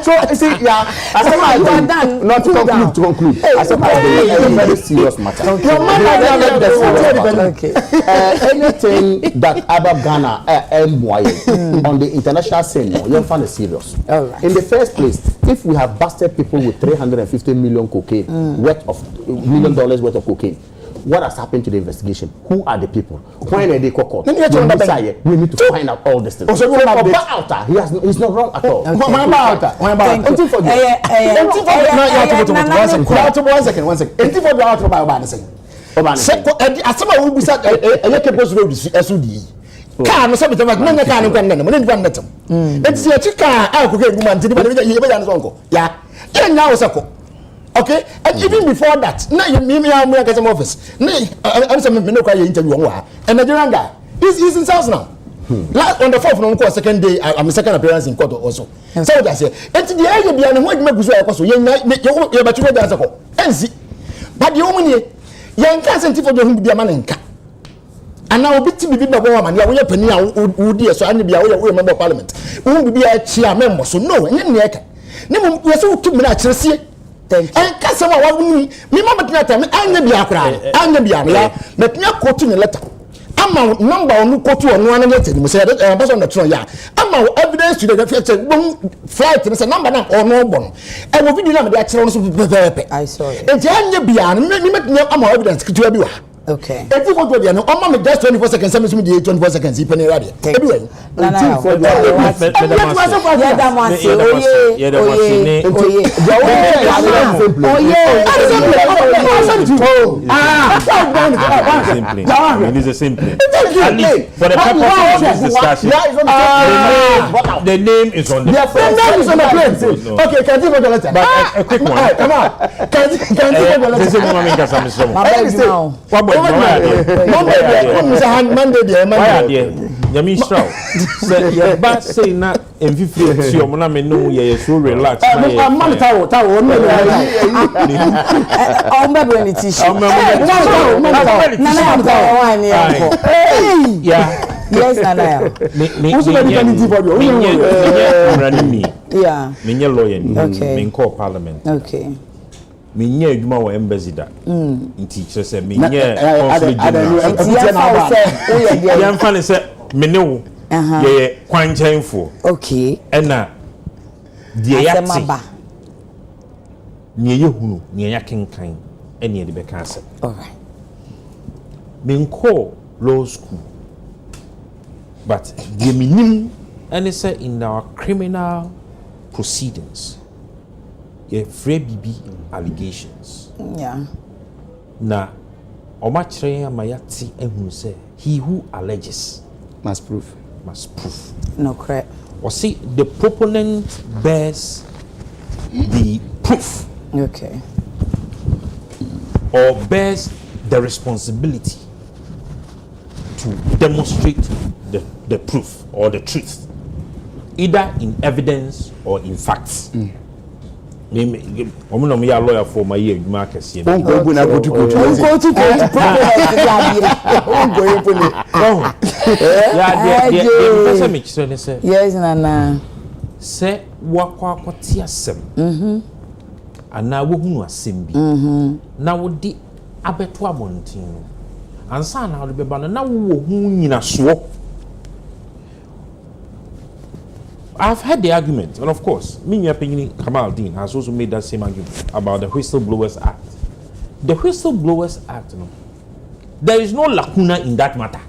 So you see, yeah, as not to conclude. As a very serious matter. Anything that Arab Ghana on the international scene, you'll find it serious. Right. In the first place, if we have busted people with 350 million cocaine worth of $1 million worth of cocaine. What has happened to the investigation? Who are the people? When are they called? We need to find out all this things. He's not wrong at all. Okay, and even before that, now you meet me at the office. I'm some interview and Nigerian guy. He's in South now. On the 4th second day, I'm a second appearance in court also. So that's it. And the idea behind what make so young and see. But the only young can't for the man. And now bit to be the woman, you are penny who dear so and be a member of parliament. Who will be a chair member, so no, and then never we are so 2 minutes. And customer me mama tell me anya bia kra but me quote in a letter ama number on quote on one letter me say person the tron ya ama evidence to the flight me say number na or no bon e wo video na me dey akere no so pepe I saw it and anya bia me ama evidence kitu abi wa Okay. If you want to be no, I'm just 24 seconds. Some me 24 seconds. You penny radio. Anyway, It is a simple. For the purpose of this discussion, the name is on the plane. Okay, can you go to the letter? But a quick one. Come on. Can you go to the letter? Yami Strau said, "Your boss say na MV3 si omo na me no ye so relax." I'm not tawo. Yeah. Yes, Nana. Yeah. Me lawyer. Okay. Me call parliament. Okay. Me nye adwuma wo embassy da. Nti kire se me nye ya mfa ne se me ne wo ye kwanchenfo. Okay. Ena die ya ti nye yehunu nye ya kenkan ene ye de be kan se. All right. Me call law school. But the minimum and say in our criminal proceedings, you free BB allegations. Yeah. Na omachre mayati ehun say he who alleges Must prove. No correct. Or see the proponent bears the proof. Okay. Or bears the responsibility to demonstrate the proof or the truth, either in evidence or in facts. I'm not a lawyer for my year, Marcus. Yes, Nana. Say, what sem. And now who are simbi. Now would the abattoir montino. And son, how the baby now who in a swap. I've heard the argument, and of course, Minya opinion Kamal Dean has also made that same argument about the Whistleblowers Act. The Whistleblowers Act, no, there is no lacuna in that matter.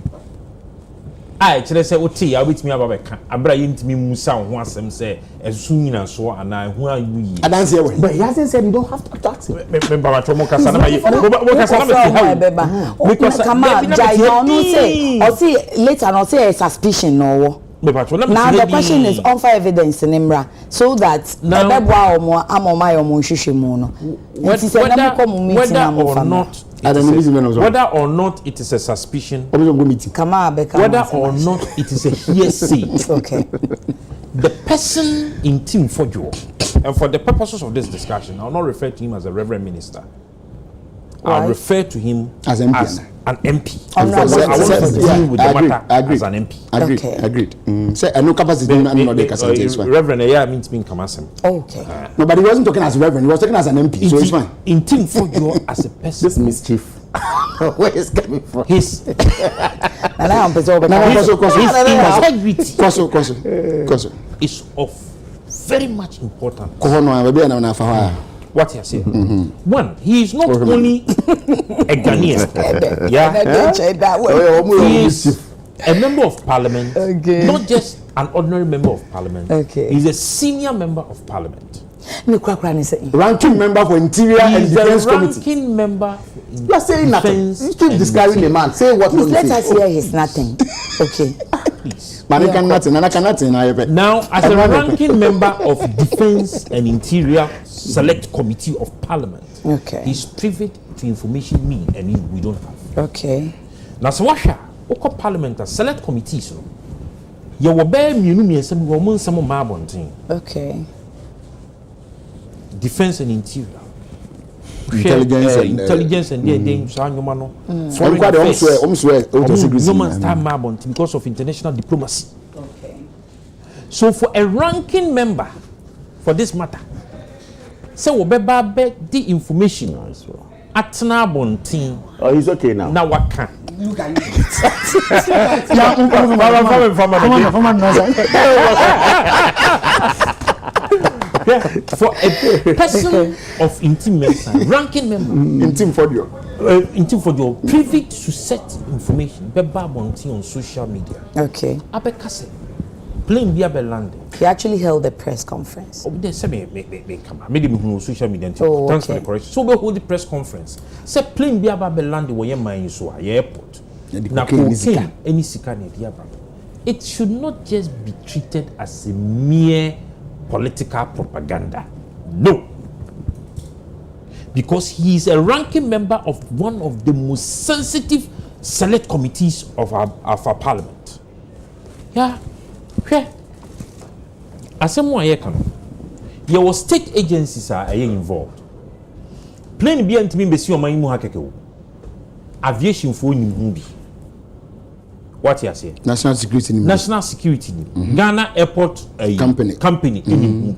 I actually say, "Oti, I with me about Abra me Musa who has some say as soon as so and I who are you?" I don't say, but he hasn't said you don't have to tax it. Because Come on, no say, or see later, no say a suspicion no. Now the question is on fire evidence in Imra, so that whether or not it is a suspicion, whether or not it is a hearsay. Okay. The person in team for you, and for the purposes of this discussion, I'll not refer to him as a reverend minister. I'll refer to him as an MP. I want to deal with the matter as an MP. Agreed. Say, I know capacity. Reverend, yeah, means being Kamasem. Okay. No, but he wasn't talking as a reverend. He was talking as an MP. So it's fine. In team for you as a person. This mischief. Where is coming from? His integrity is of very much importance. What he has said. One, he is not only a Ghanaian, he is a member of parliament, not just an ordinary member of parliament. He's a senior member of parliament. Ranking member for Interior and Defense Committee. Ranking member. You are saying nothing. You keep describing the man. Say what you let us hear his nothing. Okay. Please. Now, as a ranking member of Defense and Interior Select Committee of Parliament, he's privy to information me and you we don't have. Okay. Now, so what Parliament Select Committees, you will bear me some woman some marbon. Okay. Defense and Interior. Intelligence and foreign affairs. Because of international diplomacy. Okay. So for a ranking member for this matter, so we be the information at Nabontin. Oh, he's okay now. Now what can? Look at you. For a person of intimate ranking member, Intim for you. Privy to such information, on social media. Okay. Abekase, plain be land. He actually held a press conference. Oh, they say me come. Made him on social media. Oh, Thanks for okay. the correction. So we hold the press conference. Say plain be land where your mind so airport. Na cocaine any sika ne diaba. It should not just be treated as a mere political propaganda. No. Because he is a ranking member of one of the most sensitive select committees of our parliament. Yeah. Okay. As someone here can, your state agencies are involved. Plain be and me be see on my muhakeke. Aviation for ni what you say? National security. National security. Ghana Airport company in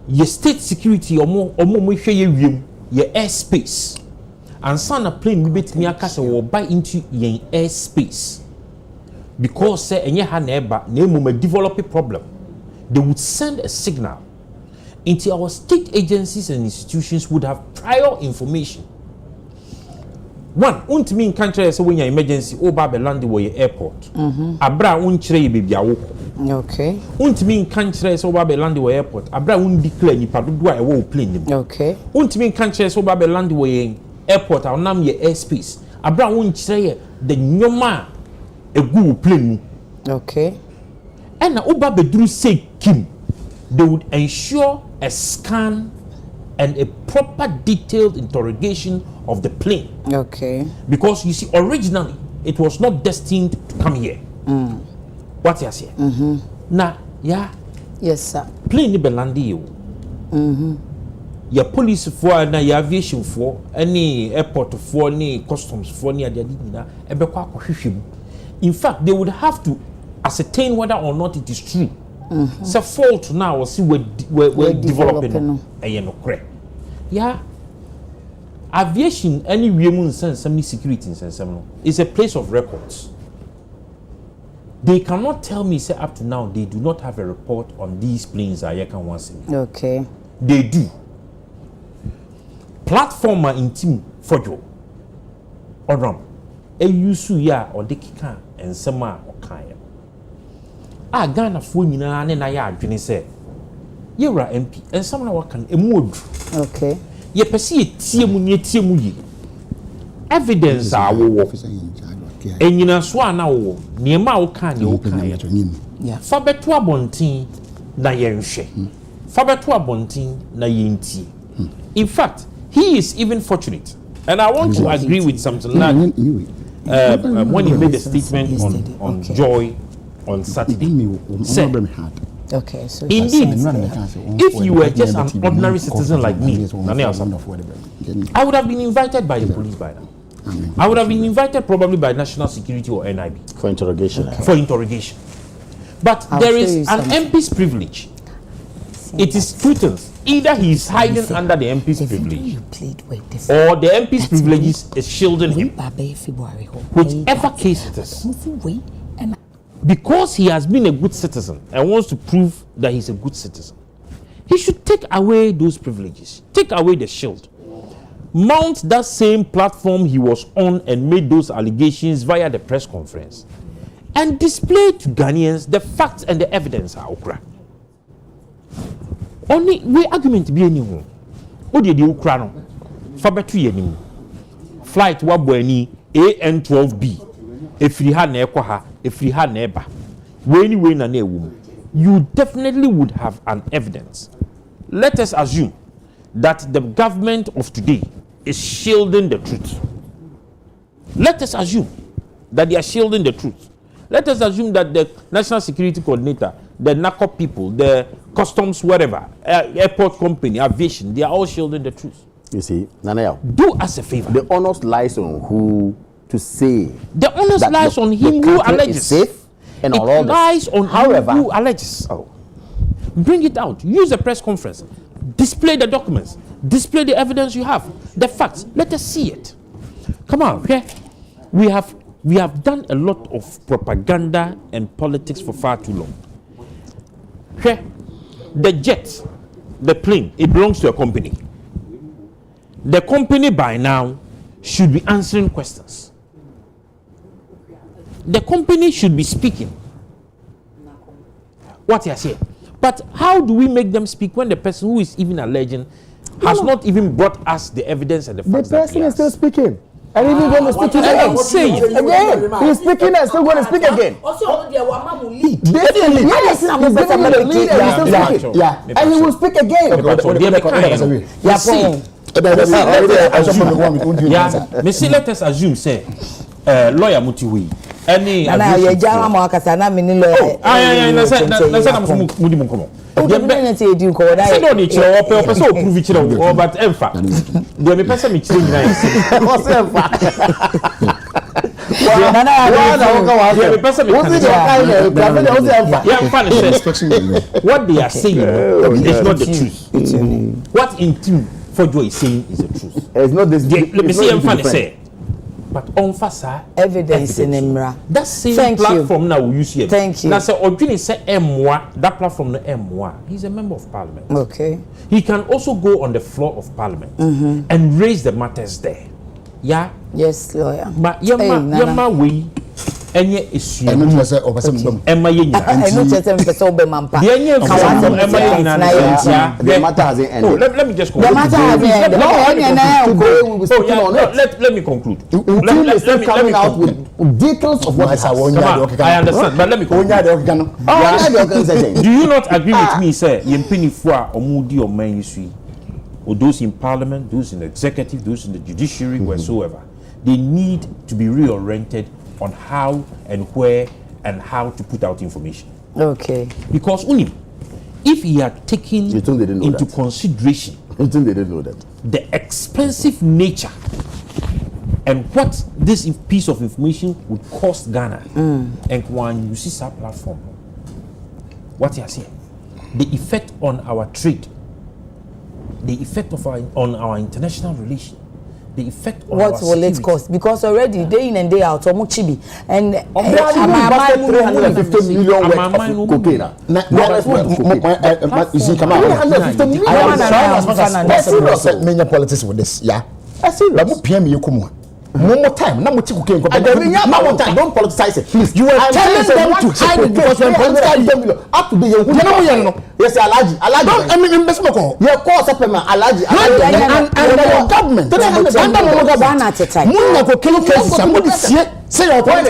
your state security or more your airspace. And son a plane bit me akasa will buy into your airspace. Because say any neighbor name may develop a problem. They would send a signal into our state agencies and institutions would have prior information. One, untimi in country say when your emergency over the land where your airport. Abra unchire baby awoko. Okay. Untimi in country say over the land where airport. Abra un declare ni padodo a wo plane. Okay. Untimi in country say over the land where airport or nam your airspace. Abra unchire the nyoma a good plane. Okay. And na oba bedru say kim, they would ensure a scan and a proper detailed interrogation of the plane. Okay. Because you see, originally it was not destined to come here. What you say? Now, yeah. Yes, sir. Plane ni belandi you. Your police for na your aviation for any airport for any customs for any adina. In fact, they would have to ascertain whether or not it is true. So fault now or see we're developing. Yeah. Aviation any sense some security sense is a place of records. They cannot tell me say up to now they do not have a report on these planes I can once. Okay. They do. Platformer in team for you. Or a yusu ya or the kika and sama or kaya. Ghana for you na ya adwene say you're MP and someone working a mood. Okay. Ye pesi tie mu yi evidence a wo enyina so ana wo niema wo kan ne wo kan Yeah. fa beto abontin na yenhwe fa beto abontin na yenti. In fact, he is even fortunate, and I want to agree with something like when he made a statement on Joy on Saturday. Okay, so indeed, if you were just an ordinary citizen like me, I would have been invited by the police by now. I would have been invited probably by National Security or NIB. For interrogation. Okay. For interrogation. But there is an MP's privilege. It is two things. Either he is hiding under the MP's privilege, or the MP's privilege is shielding him. Whichever case it is. Because he has been a good citizen and wants to prove that he's a good citizen, he should take away those privileges, take away the shield, mount that same platform he was on and made those allegations via the press conference, and display to Ghanaians the facts and the evidence. Only we argument be anyone. What did you cry on? Fabetu yenimu. Flight wabweni AN12B. If you had never, if you had never, you definitely would have an evidence. Let us assume that the government of today is shielding the truth. Let us assume that they are shielding the truth. Let us assume that the National Security Coordinator, the NACO people, the customs, whatever, airport company, aviation, they are all shielding the truth. You see, Nanaya, do us a favor. The onus lies on who to say. The onus lies on him who alleges. Safe and it all lies on however, him who alleges. Bring it out. Use a press conference. Display the documents. Display the evidence you have. The facts. Let us see it. Come on. Okay? We have done a lot of propaganda and politics for far too long. Okay? the jet, the plane, it belongs to a company. The company by now should be answering questions. The company should be speaking. What you say? But how do we make them speak when the person who is even alleging has not even brought us the evidence and the facts? The person is still speaking. And even going to speak again. I'm saying Again, he's speaking and still going to speak again. Also, there were mamu lead. Definitely. Yes, he's giving you the lead and he's still speaking. Yeah. And he will speak again. Let us assume, say, lawyer Mutiwi. Any na ya jama mo akasa na me ni lawyer. Na say mudi mo komo. The minute you do ko da. Say no ni chire o pe so prove chire o but emfa. The me person me chire nyina yi. O say emfa. What they are saying is not the truth. What in team for Joe is saying is the truth. It's not this. Let me see emfa say. But on fasa evidence in Emra. That same platform now we use here. Thank you. Now say Odwini say M1, that platform no M1. He's a member of parliament. Okay. He can also go on the floor of parliament and raise the matters there. Yeah. Yes, lawyer. But yama we enye issue. I know say obasem. Emma yenya. I know just say person obe mampa. The matter hasn't ended. Let me just conclude. The matter hasn't ended. Let me conclude. Until they start coming out with details of what has happened. I understand, but let me conclude. Do you not agree with me, sir? Yempini fwa omudi o man yisui. Or those in parliament, those in the executive, those in the judiciary, wheresoever, they need to be reoriented on how and where and how to put out information. Okay. Because if he had taken into consideration the expensive nature and what this piece of information would cost Ghana, and when you see that platform, what you are saying, the effect on our trade, the effect of on our international relations, the effect on what our will it cost? Because already day in and day out, Omuchibi and 350 million worth of cocaine. You see, come on. 350 million. Many politics with this, yeah. I see. Let me PM you come on. No more time. No more time. No more time. Don't politicize it, please. You are telling them to hide it because when politicize up to the you know. Yes, Alaji. Don't. I mean, Miss Moko. Your cause up, Alaji. And your government. Muna ko kill cases. Somebody say your point.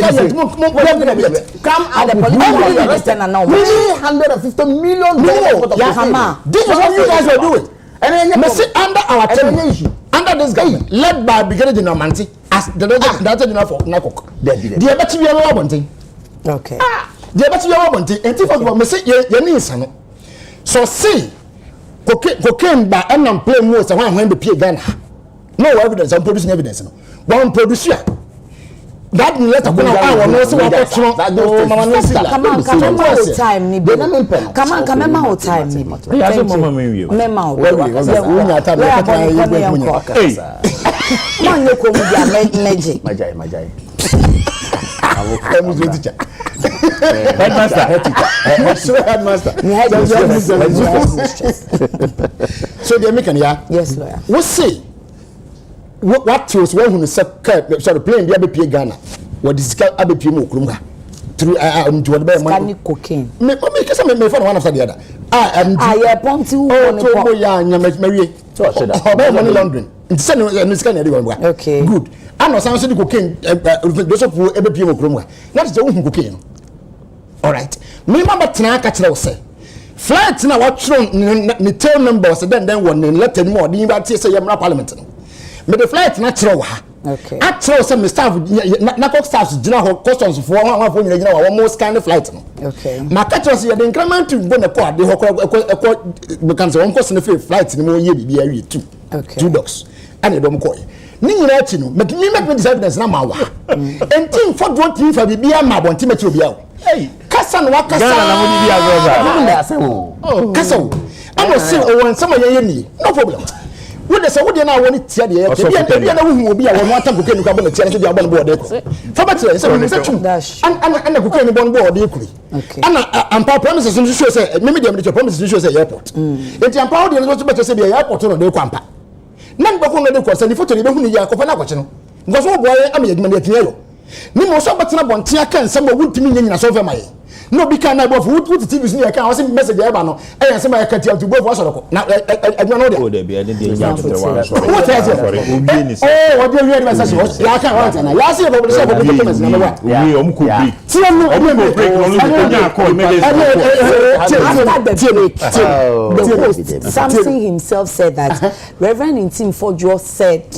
Come out the police. 350 million. This is what you guys are doing. And then under our termination, under this government, led by Brigadier General Manti, as the Director General for NACOC. The Abachi we are one thing. Okay. The Abachi we are one thing. And if I want to say your needs, so see, cocaine by and play more than when the P Ghana. No evidence. I'm producing evidence. One producer. That letter come out. I want to see what come on, time ni be. Come on, time ni. Mama, man, you come with magic. Majai. I will come with teacher. Headmaster. So they make an yes, lawyer. What say? What was when we said sorry playing the ABP Ghana? What is ABP Mukrumga? Through to what cocaine. Me phone one after the other. Yeah, Ponty. Money laundering. Okay. Good. I know some say cocaine. Those of who ABP Mukrumga. That is the one cocaine. All right. Me remember tonight catch say. Flight now what the tail numbers then one let more. The invite say yamra parliament. Me the flight natural ha. Okay. Actual some staff na staff gina customs for one for gina almost kind of flight no. Okay. Ma catch us the increment to go na kwa de because one cost na flight ni mo ye bibia wi 2. Okay. 2 dogs. And dem ko. Ni nyina achi no make me this evidence na ma wa. Entin for do tin fa bibia ma bonti me ti obia o. Hey, kasa no wakasa. Ghana na mo di bia go ba. Kasa o. I will say o wan some ye ni. No problem. What the so what you now want it tia dey. Ebi na hu obi a won atam cocaine ko abon tia say dey abon board dey ko. For better say we say true. And cocaine bon board dey kuri. And ampa promises nso show say me dey promises show say airport. Enti ampa dey nso better say dey airport no dey ko ampa. Na ngba ko no dey ko say ni photo dey be hu ni ya ko fa na ko che no. Because wo boy am yeduma dey tiyo. Ni mo so better bon tia kan say mo wuntimi nyina so fa mai. No be can na bof who TV ni can I say message e ba no e say my cat to bof so ko na e no dey. Oh dey be I dey ya to one sorry. What is it? Oh what dey read message what ya can what na ya say for say for comments na what we o mko break ti no break no nya call me the host Samson himself said that Reverend Intim Fojo said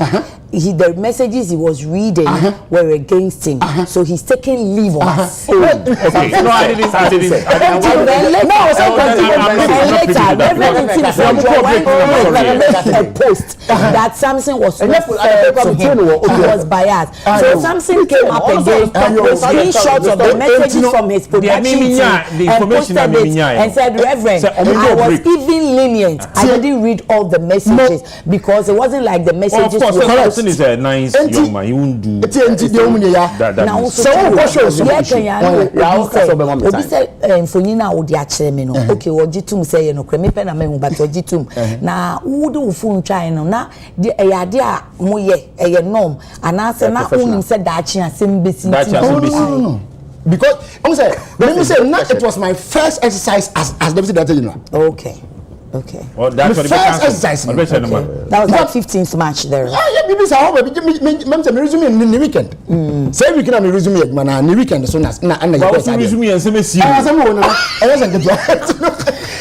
the messages he was reading were against him, so he's taking leave of us. Okay. No, I didn't. A post that Samson was referred to him. He was biased. So Samson came up again with screenshots of the messages from his production team and posted it and said, Reverend, I was even lenient. I didn't read all the messages because it wasn't like the messages were. Is a nice young man. He won't do that. Now, so Obi said, "Fonina odi achire me no. Okay, ojitum say no kremi pe na me hu but ojitum. Na wo do phone try no na de eyade a moye eye norm. Ana se na unim say daachi asem besi. No. Because let me say it was my first exercise as deputy director general. Okay. Well, that's what first exercise. Okay. That was like 15th match there. Yeah, because I hope me resume in the weekend. Say weekend I resume it, man. In the weekend so na resume and say me see. I say me wona. I just get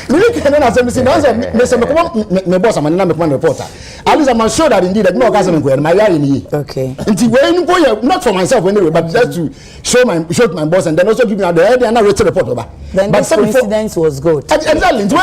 the weekend na say me see. Na say me come me boss am na me come reporter. At least I'm sure that indeed that no gas me go my yard in. Okay. Until when go not for myself anyway, but just to show my boss and then also give me the head and I read the report over. Then the coincidence was good. Exactly. So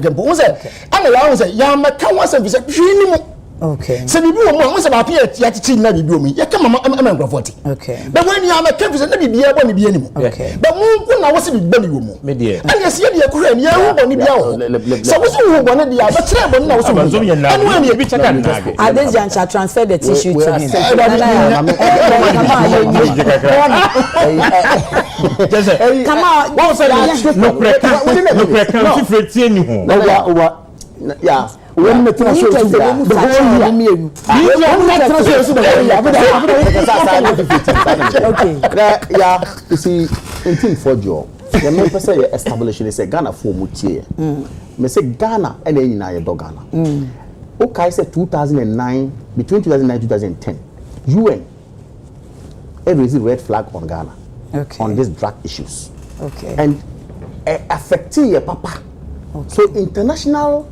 we say and allow say ya meka wase bi say hwini mu. Okay. Se bibi wo mo won say ba pia ya chichi na bibi o mi ya ka mama nkrofoti. Okay. But when ya meka bi say na bibi e bo ni bi ani mu. Okay. But mu nko na wose bibi ni wo mu. Me dey. And yes ye dey kura ni ya wo bo ni bia wo. So wo so wo bo ni dia ba kire bo na wo so. Anyway me bi check and tag. Adenjancha transfer the tissue to him. Come on. What was no pressure ni ho. Yeah. When me tell you the whole year okay yeah you see anything for job the me person establish say Ghana for mutie me say Ghana and then na ye do Ghana okay say 2009 between 2009 2010 UN raised red flag on Ghana on these drug issues and affecting your papa so international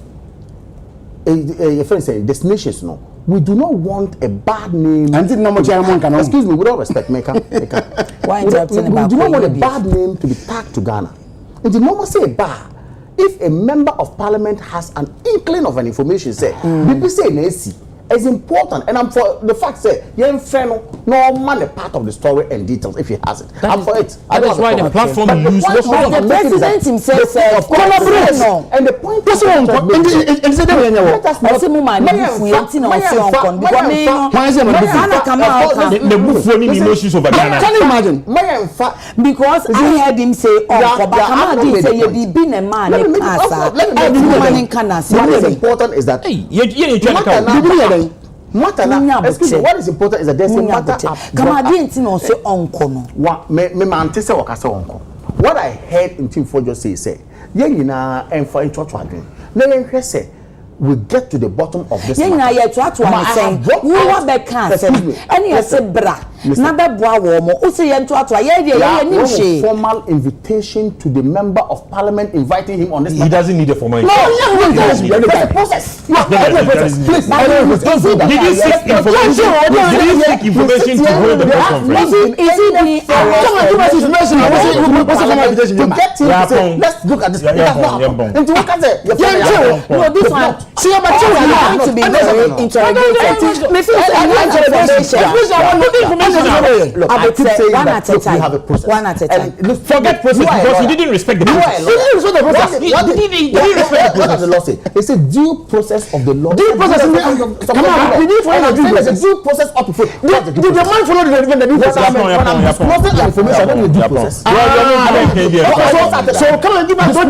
your friend say destinations no we do not want a bad name excuse me with all respect we do not want a bad name to be tagged to Ghana and the normal say bar if a member of parliament has an inkling of an information say people say na is important and I'm for the fact say your friend no man a part of the story and details if he has it I'm for it that's why the platform use the president himself said collaborate and the point is and say the buffon emotions over Ghana can you imagine because I heard him say Kama did say you be a man what is important is that excuse me, what is important is that there's a matter what I heard in Team Fojo say we get to the bottom of this formal invitation to the member of parliament inviting him on this he doesn't need a formal invitation. Did he seek information to hold the press conference? Let's look at this. No, this one. See, I'm to be very interrogated. Look, I keep saying that look, we have a process. One at a time. Forget process because you didn't respect the process. You didn't respect the process. What does the law say? It's a due process of the law. Due process. Come on, we need to follow the due process up to foot. Did the man follow the due process? When I'm disclosing information, I don't need due process. So come and give us due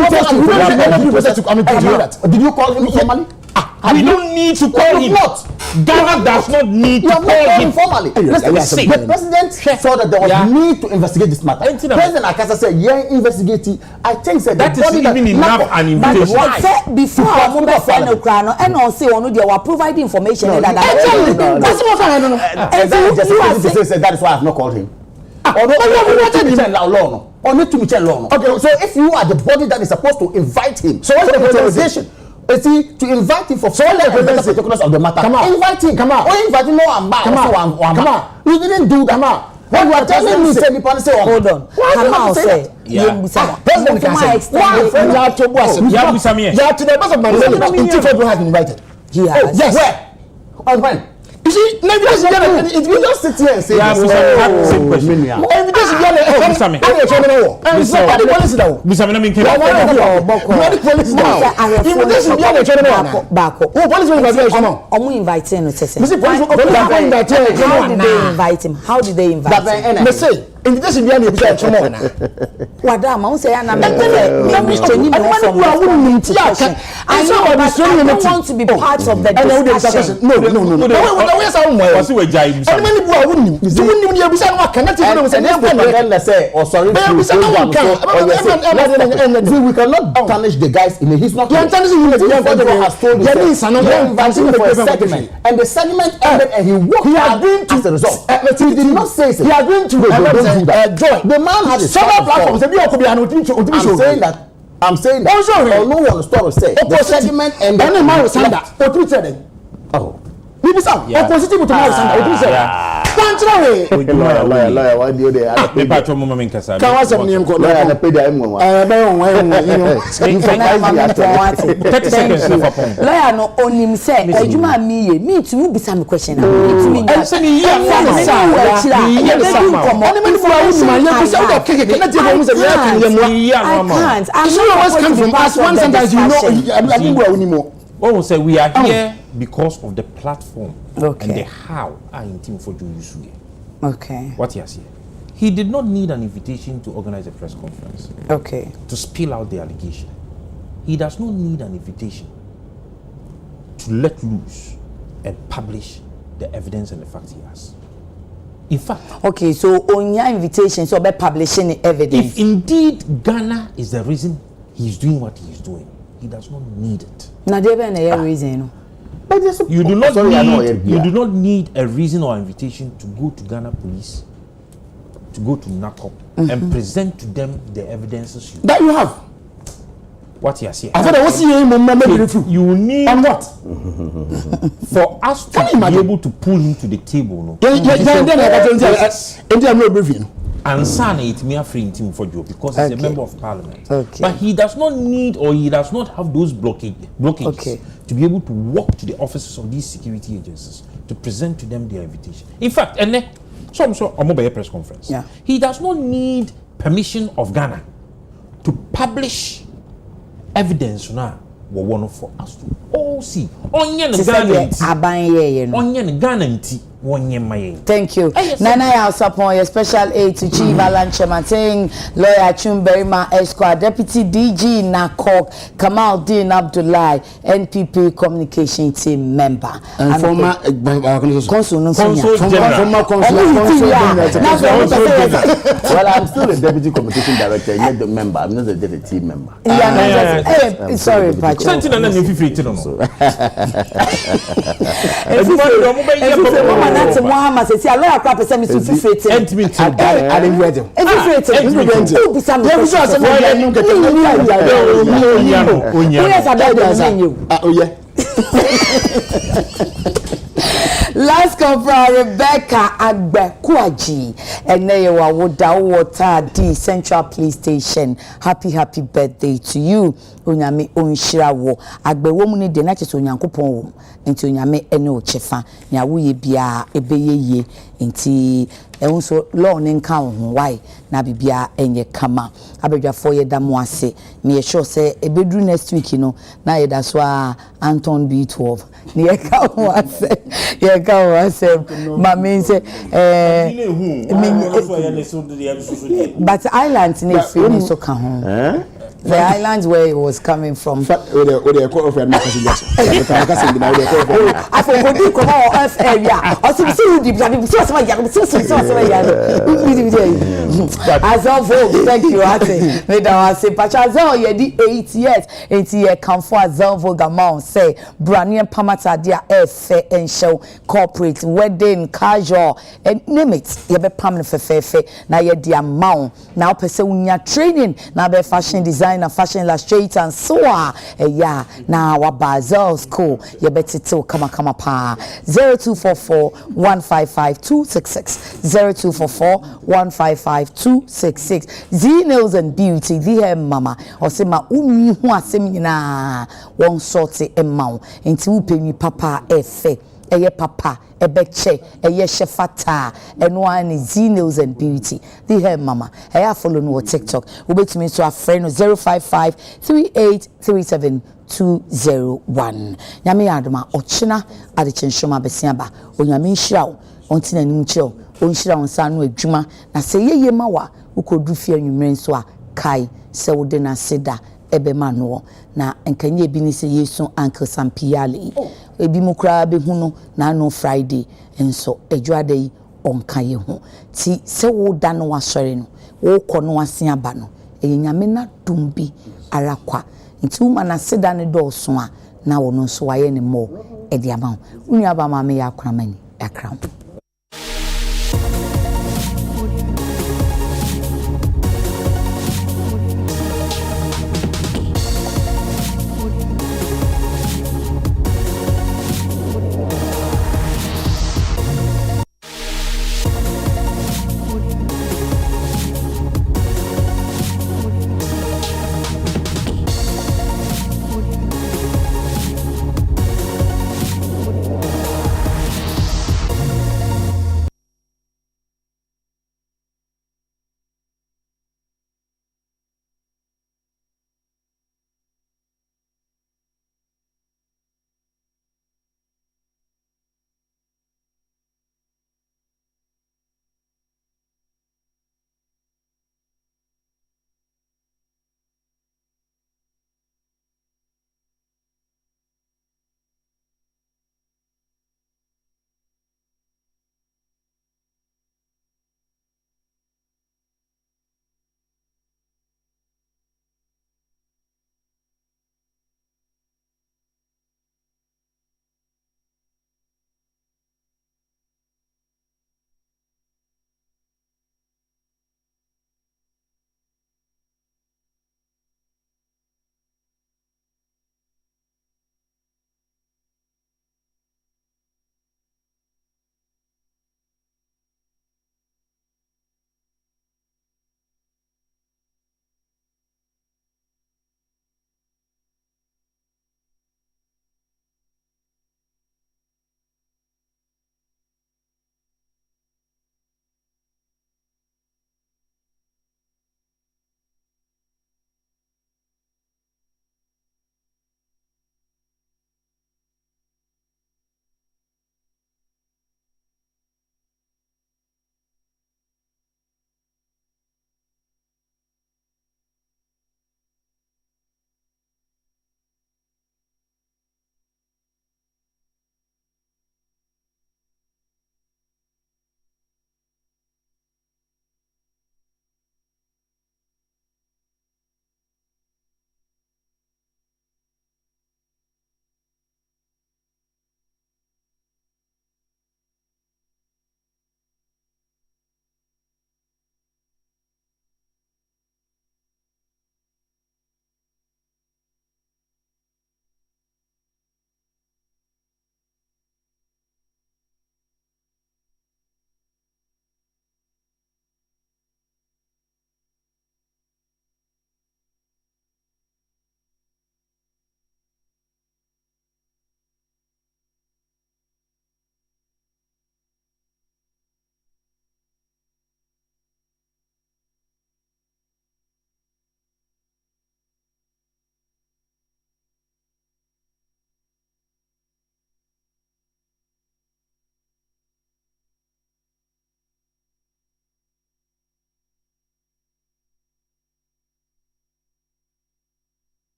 process to come and do that. Did you call him formally? We don't need to call him. Ghana does not need to call him formally. Listen, the president saw that there was need to investigate this matter. President Akasa said, "Yeah, investigate it." I think said that is even enough an invitation. But before I move on the crown, and on say on they were providing information that that's what I don't know. That is why I have not called him. Okay, so if you are the body that is supposed to invite him, so what's the presentation? To invite him for particulars of the matter. Come on. Invite him. Come on. Oh, invite him. No, I'm back. Come on. You didn't do that. Come on. What you are telling me, say, hold on. Come on, say. President to the best of my knowledge, have invited. Yes. Where? On when? You see, maybe this is if you just sit here and say, how did they invite him? Invitation be any be come on. Wadam, I say na me training me from I don't want to be part of the discussion. No. We say on why. We jai. And many people wouldn't. You wouldn't be say no cannot say or sorry. We cannot punish the guys in he's not. Has told you for a segment. And the segment ended and he walked out as the result. He did not say he are going to the man had a several platforms. I'm saying that. No one stop say. The segment and the man was under. Oh. Opposite to my lawyer, why do you there? Lawyer no only say, "Ejuma me to be some question." Oh, say we are here because of the platform and the how I intend for you use. Okay. What he has here. He did not need an invitation to organize a press conference. Okay. To spill out the allegation. He does not need an invitation to let loose and publish the evidence and the facts he has. In fact. Okay, so on your invitation, so by publishing the evidence. If indeed Ghana is the reason he's doing what he's doing, he does not need it. Now, there be no reason. You do not need a reason or invitation to go to Ghana police, to go to NACOP, and present to them the evidences that you have. What he has here. I thought I was seeing you need on what? For us to be able to pull him to the table. And son it me free him for you because he's a member of parliament. Okay. But he does not need or he does not have those blockages to be able to walk to the offices of these security agencies to present to them their invitation. In fact, and then a mobile press conference. Yeah. He does not need permission of Ghana to publish evidence now. One for us to all see. Thank you. Nana Yasapon, your special aid to Chief Alan Chemating, Lawyer Chumberima Esquire, Deputy DG Nakok, Kamal Din Abdullah, NPP Communication Team member. And former Consul. Well, I'm still a Deputy Communication Director, not the member. I'm not the team member. Sorry, Patrick. That's Muhammad says, "I love crap. Send me to fruit. I didn't read them. Last Corporal Rebecca Agbekuaji and Neyewa Woda Water D Central Police Station. Happy birthday to you. onyame onhyira wo agbewo mu ne de na kyese onyankopɔn wo nti onyame ene o kyefa nya wo ye bia ebeye ye nti ehun so law ne nka ho why na bibia enye kama abedwafo ye da mo ase me sure say ebedru next week no na ye da so Anton B12 ne ye ka ho ase ma me say but islands ne free so ka ho the islands where it was coming from. I forgot thank you. Azalvo, you did 8 years. 8 years come for Azalvo Gamon say Branian Pamata dia fair and show corporate wedding casual and name it. You be permanent for now you the amount now person training now be fashion design. Fashion illustrator and so yeah now our Basel school you better to come pa 0244 155 266 0244 155 266 Z Nails and Beauty the mama or say ma umi hu asem nyina won sorty emma nti wo penyi papa efe eye papa ebeche eye shefata eno ani Z Nails and Beauty the hair mama eye follow no TikTok we betimi so a friend 055 3837 201 nyame adoma ochina Adekye Nsroma besiaba onyame nhira wo onti nanim kire wo onhira wo nsa no adwuma na se yeye mawa ukodu fie anwumre nso a kai se wo de na seda ebema no na nkanye bi ni se Yesu Uncle Sampiale ebi mukra be hu no na no Friday enso edwade yi onka ye hu ti se wo da no wasore no wo kɔ no ase aba no enyame na dumbi arakwa nti uma na seda ne do so a na wo no so waye ne mo edi ama hu unu aba ma me ya akramani akram